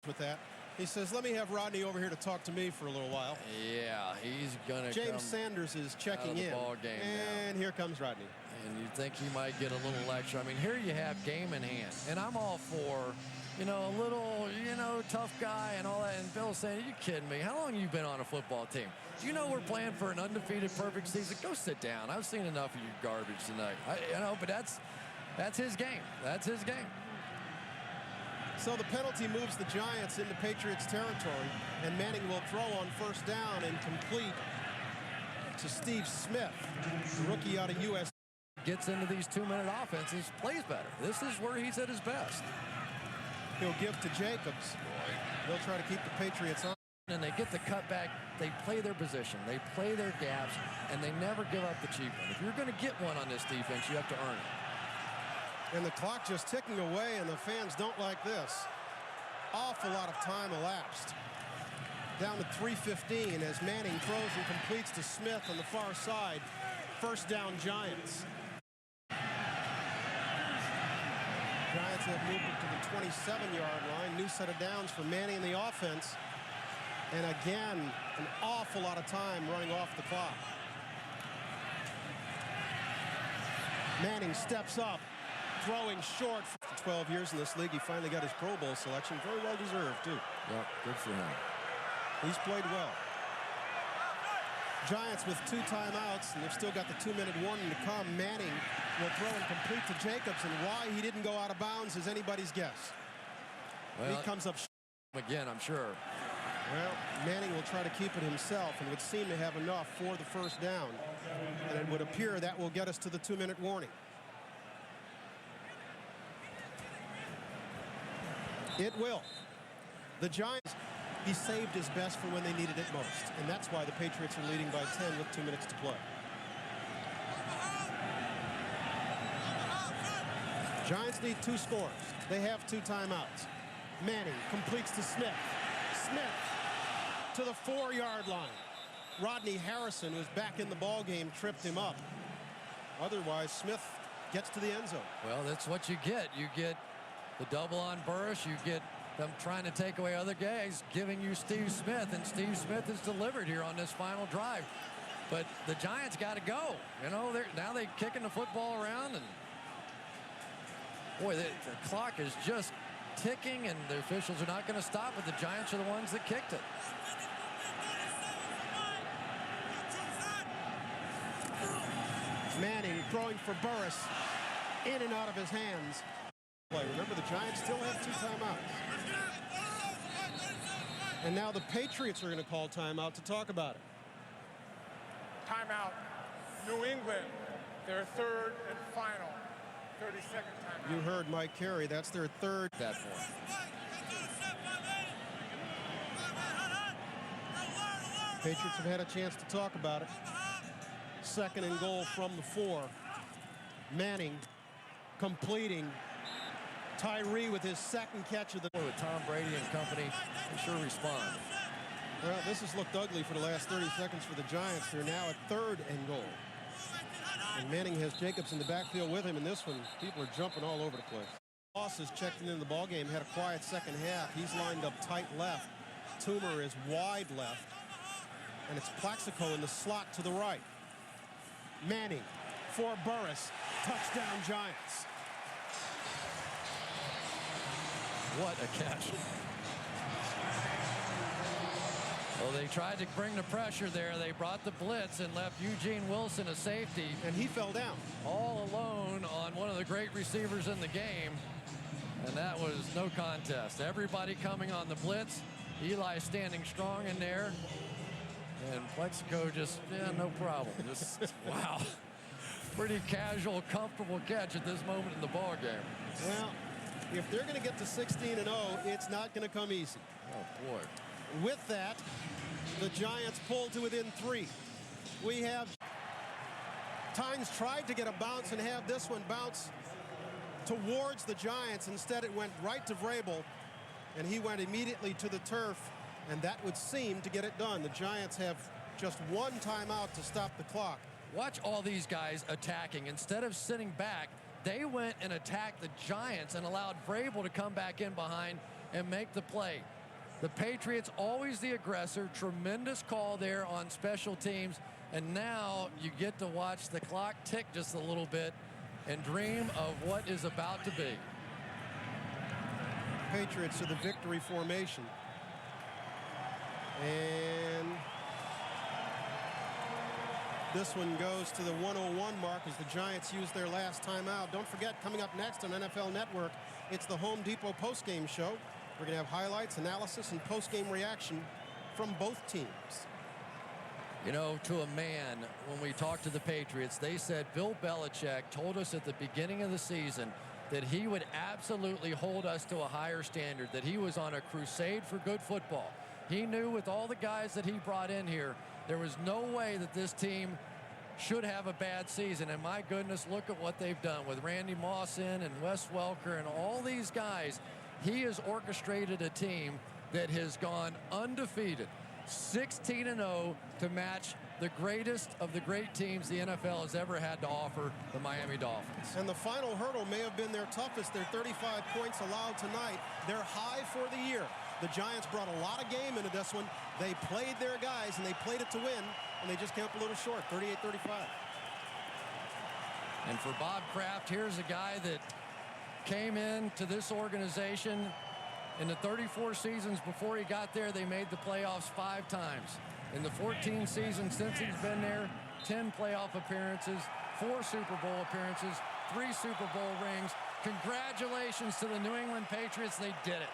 With that, he says, let me have Rodney over here to talk to me for a little while. Yeah, he's gonna James Sanders is checking in. Ball game and now. Here comes Rodney. and you think he might get a little extra. I mean, here you have game in hand, and I'm all for, you know, a little, you know, tough guy and all that. And Bill's saying, are you kidding me? How long have you been on a football team? Do you know we're playing for an undefeated perfect season? Go sit down. I've seen enough of your garbage tonight. You know, but that's his game. That's his game. So the penalty moves the Giants into Patriots territory, and Manning will throw on first down and complete to Steve Smith, the rookie out of US. Gets into these 2-minute offenses, plays better. This is where he's at his best. He'll give to Jacobs. They'll try to keep the Patriots on. And they get the cutback. They play their position. They play their gaps, and they never give up the cheap one. If you're going to get one on this defense, you have to earn it. And the clock just ticking away, and the fans don't like this. Awful lot of time elapsed. Down to 3:15 as Manning throws and completes to Smith on the far side. First down, Giants. Giants have moved it to the 27-yard line. New set of downs for Manning and the offense. And again, an awful lot of time running off the clock. Manning steps up, throwing short. For 12 years in this league, he finally got his Pro Bowl selection. Very well deserved, too. Yep, good for him. He's played well. Giants with 2 timeouts, and they've still got the 2-minute warning to come. Manning will throw and complete to Jacobs, and why he didn't go out of bounds is anybody's guess. Well, he comes up again, I'm sure. Well, Manning will try to keep it himself and would seem to have enough for the first down. And it would appear that will get us to the 2-minute warning. It will. The Giants, he saved his best for when they needed it most. And that's why the Patriots are leading by 10 with 2 minutes to play. Giants need 2 scores. They have 2 timeouts. Manning completes to Smith. Smith to the 4-yard line. Rodney Harrison, who's back in the ball game, tripped him up. Otherwise, Smith gets to the end zone. Well, that's what you get. You get the double on Burris. You get them trying to take away other guys, giving you Steve Smith, and Steve Smith is delivered here on this final drive. But the Giants got to go. You know, now they're kicking the football around, and boy, the clock is just ticking, and the officials are not going to stop it. The Giants are the ones that kicked it. Manning throwing for Burris, in and out of his hands. Remember, the Giants still have 2 timeouts. And now the Patriots are going to call timeout to talk about it. Timeout. New England, their 3rd and final 30-second timeout. You heard Mike Carey. That's their 3rd at that point. Patriots have had a chance to talk about it. 2nd and goal from the 4. Manning completing. Tyree with his 2nd catch of the with Tom Brady and company, they sure respond. Well, this has looked ugly for the last 30 seconds for the Giants. They're now at 3rd and goal. And Manning has Jacobs in the backfield with him. In this one, people are jumping all over the place. Moss is checked into the ball game, had a quiet second half. He's lined up tight left. Toomer is wide left. And it's Plaxico in the slot to the right. Manning for Burris. Touchdown, Giants. What a catch. Well, they tried to bring the pressure there. They brought the blitz and left Eugene Wilson a safety. And he fell down. All alone on one of the great receivers in the game. And that was no contest. Everybody coming on the blitz. Eli standing strong in there. And Plexico just, yeah, no problem. Just, wow. Pretty casual, comfortable catch at this moment in the ball game. Well, if they're going to get to 16-0, it's not going to come easy. Oh, boy. With that, the Giants pull to within 3. We have Tynes tried to get a bounce and have this one bounce towards the Giants. Instead, it went right to Vrabel, and he went immediately to the turf, and that would seem to get it done. The Giants have just 1 timeout to stop the clock. Watch all these guys attacking. Instead of sitting back, they went and attacked the Giants and allowed Vrabel to come back in behind and make the play. The Patriots always the aggressor. Tremendous call there on special teams. And now you get to watch the clock tick just a little bit and dream of what is about to be. Patriots to the victory formation. And this one goes to the 101 mark as the Giants use their last timeout. Don't forget, coming up next on NFL Network, it's the Home Depot postgame show. We're going to have highlights, analysis, and postgame reaction from both teams. You know, to a man, when we talked to the Patriots, they said Bill Belichick told us at the beginning of the season that he would absolutely hold us to a higher standard, that he was on a crusade for good football. He knew with all the guys that he brought in here, there was no way that this team should have a bad season. And my goodness, look at what they've done with Randy Moss in and Wes Welker and all these guys. He has orchestrated a team that has gone undefeated, 16-0, to match the greatest of the great teams the NFL has ever had to offer, the Miami Dolphins. And the final hurdle may have been their toughest. Their 35 points allowed tonight. They're high for the year. The Giants brought a lot of game into this one. They played their guys, and they played it to win, and they just came up a little short, 38-35. And for Bob Kraft, here's a guy that came into this organization in the 34 seasons before he got there. They made the playoffs 5 times. In the 14 seasons since he's been there, 10 playoff appearances, 4 Super Bowl appearances, 3 Super Bowl rings. Congratulations to the New England Patriots. They did it.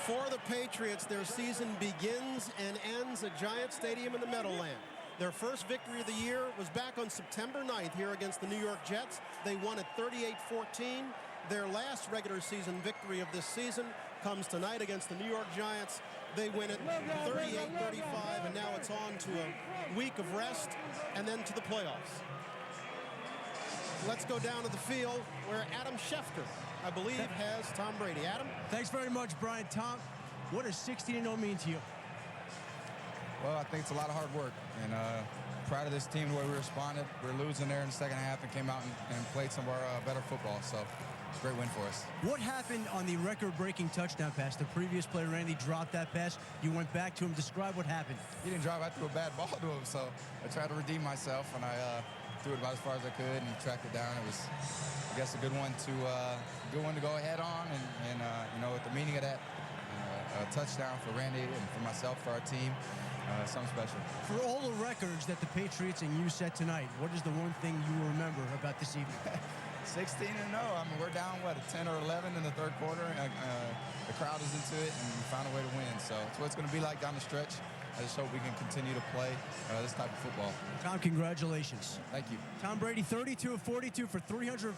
For the Patriots, their season begins and ends at Giant Stadium in the Meadowland. Their first victory of the year was back on September 9th here against the New York Jets. They won at 38-14. Their last regular season victory of this season comes tonight against the New York Giants. They win at 38-35, and now it's on to a week of rest and then to the playoffs. Let's go down to the field where Adam Schefter, I believe, has Tom Brady. Adam? Thanks very much, Brian. Tom, what does 16-0 mean to you? Well, I think it's a lot of hard work, and proud of this team, the way we responded. We were losing there in the second half and came out and played some of our better football, so it's a great win for us. What happened on the record-breaking touchdown pass? The previous play, Randy dropped that pass. You went back to him. Describe what happened. He didn't drive. I threw a bad ball to him, so I tried to redeem myself, and I threw it about as far as I could and tracked it down. It was, I guess, a good one to go ahead on, and you know, with the meaning of that, a touchdown for Randy and for myself, for our team, something special. For all the records that the Patriots and you set tonight, what is the one thing you remember about this evening? 16-0. I mean, we're down, what, 10 or 11 in the third quarter. The crowd is into it, and we found a way to win. So it's what it's going to be like down the stretch. I just hope we can continue to play this type of football. Tom, congratulations. Thank you. Tom Brady, 32 of 42 for 356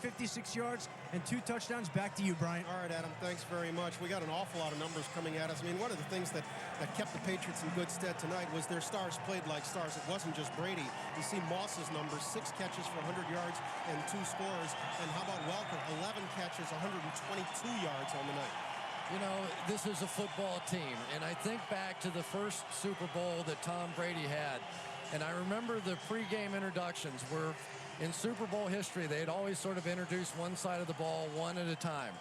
yards and 2 touchdowns. Back to you, Brian. All right, Adam, thanks very much. We got an awful lot of numbers coming at us. I mean, one of the things that kept the Patriots in good stead tonight was their stars played like stars. It wasn't just Brady. You see Moss's numbers, 6 catches for 100 yards and 2 scores. And how about Welker, 11 catches, 122 yards on the night. You know, this is a football team, and I think back to the first Super Bowl that Tom Brady had, and I remember the pregame introductions were in Super Bowl history. They had always sort of introduced one side of the ball one at a time.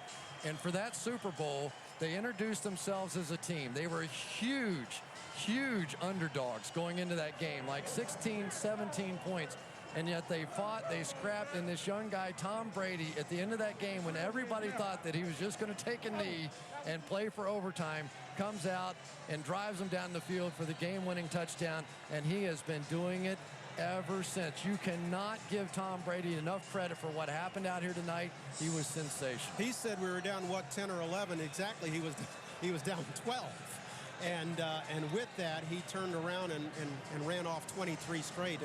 And for that Super Bowl, they introduced themselves as a team. They were huge, huge underdogs going into that game, like 16, 17 points. And yet they fought, they scrapped, and this young guy, Tom Brady, at the end of that game, when everybody thought that he was just going to take a knee and play for overtime, comes out and drives them down the field for the game-winning touchdown, and he has been doing it ever since. You cannot give Tom Brady enough credit for what happened out here tonight. He was sensational. He said we were down, what, 10 or 11? Exactly, he was down 12. And with that, he turned around and ran off 23 straight,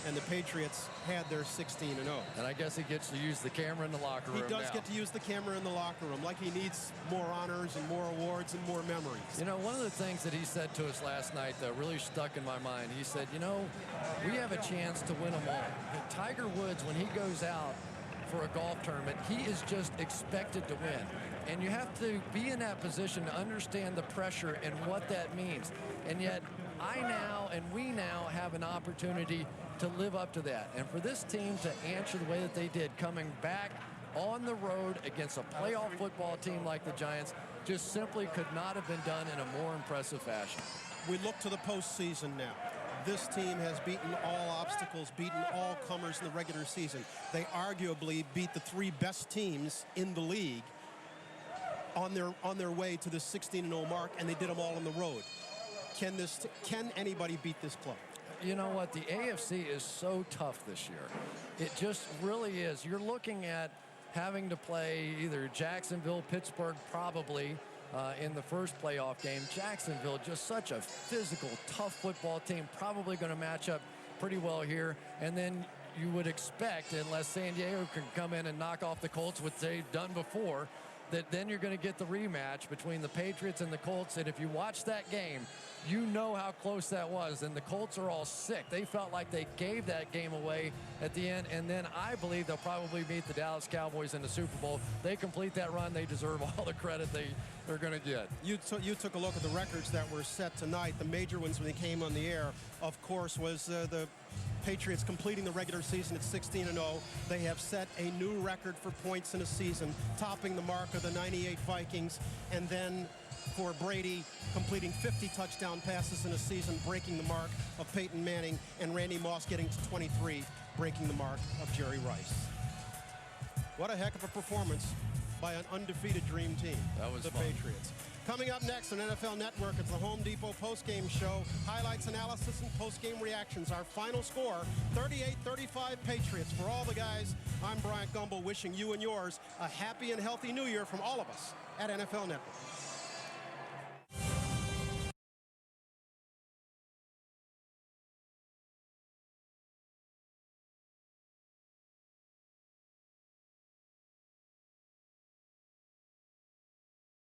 and the Patriots had their 16-0. And I guess he gets to use the camera in the locker room. He does now get to use the camera in the locker room, like he needs more honors and more awards and more memories. You know, one of the things that he said to us last night that really stuck in my mind, he said, you know, we have a chance to win them all. But Tiger Woods, when he goes out for a golf tournament, he is just expected to win. And you have to be in that position to understand the pressure and what that means. And yet, I now and we now have an opportunity to live up to that. And for this team to answer the way that they did, coming back on the road against a playoff football team like the Giants, just simply could not have been done in a more impressive fashion. We look to the postseason now. This team has beaten all obstacles, beaten all comers in the regular season. They arguably beat the 3 best teams in the league on their way to the 16-0 mark, and they did them all on the road. Can anybody beat this club? You know what? The AFC is so tough this year. It just really is. You're looking at having to play either Jacksonville, Pittsburgh, probably in the first playoff game. Jacksonville, just such a physical, tough football team, probably going to match up pretty well here. And then you would expect, unless San Diego can come in and knock off the Colts, which they've done before, that then you're going to get the rematch between the Patriots and the Colts. And if you watch that game, you know how close that was. And the Colts are all sick. They felt like they gave that game away at the end. And then I believe they'll probably meet the Dallas Cowboys in the Super Bowl. They complete that run. They deserve all the credit they're going to get. You took a look at the records that were set tonight. The major ones when they came on the air, of course, was the Patriots completing the regular season at 16-0. They have set a new record for points in a season, topping the mark of the 98 Vikings. And then for Brady, completing 50 touchdown passes in a season, breaking the mark of Peyton Manning, and Randy Moss getting to 23, breaking the mark of Jerry Rice. What a heck of a performance by an undefeated dream team, that was the fun. Patriots. Coming up next on NFL Network, it's the Home Depot postgame show. Highlights, analysis, and postgame reactions. Our final score, 38-35 Patriots. For all the guys, I'm Bryant Gumbel, wishing you and yours a happy and healthy new year from all of us at NFL Network.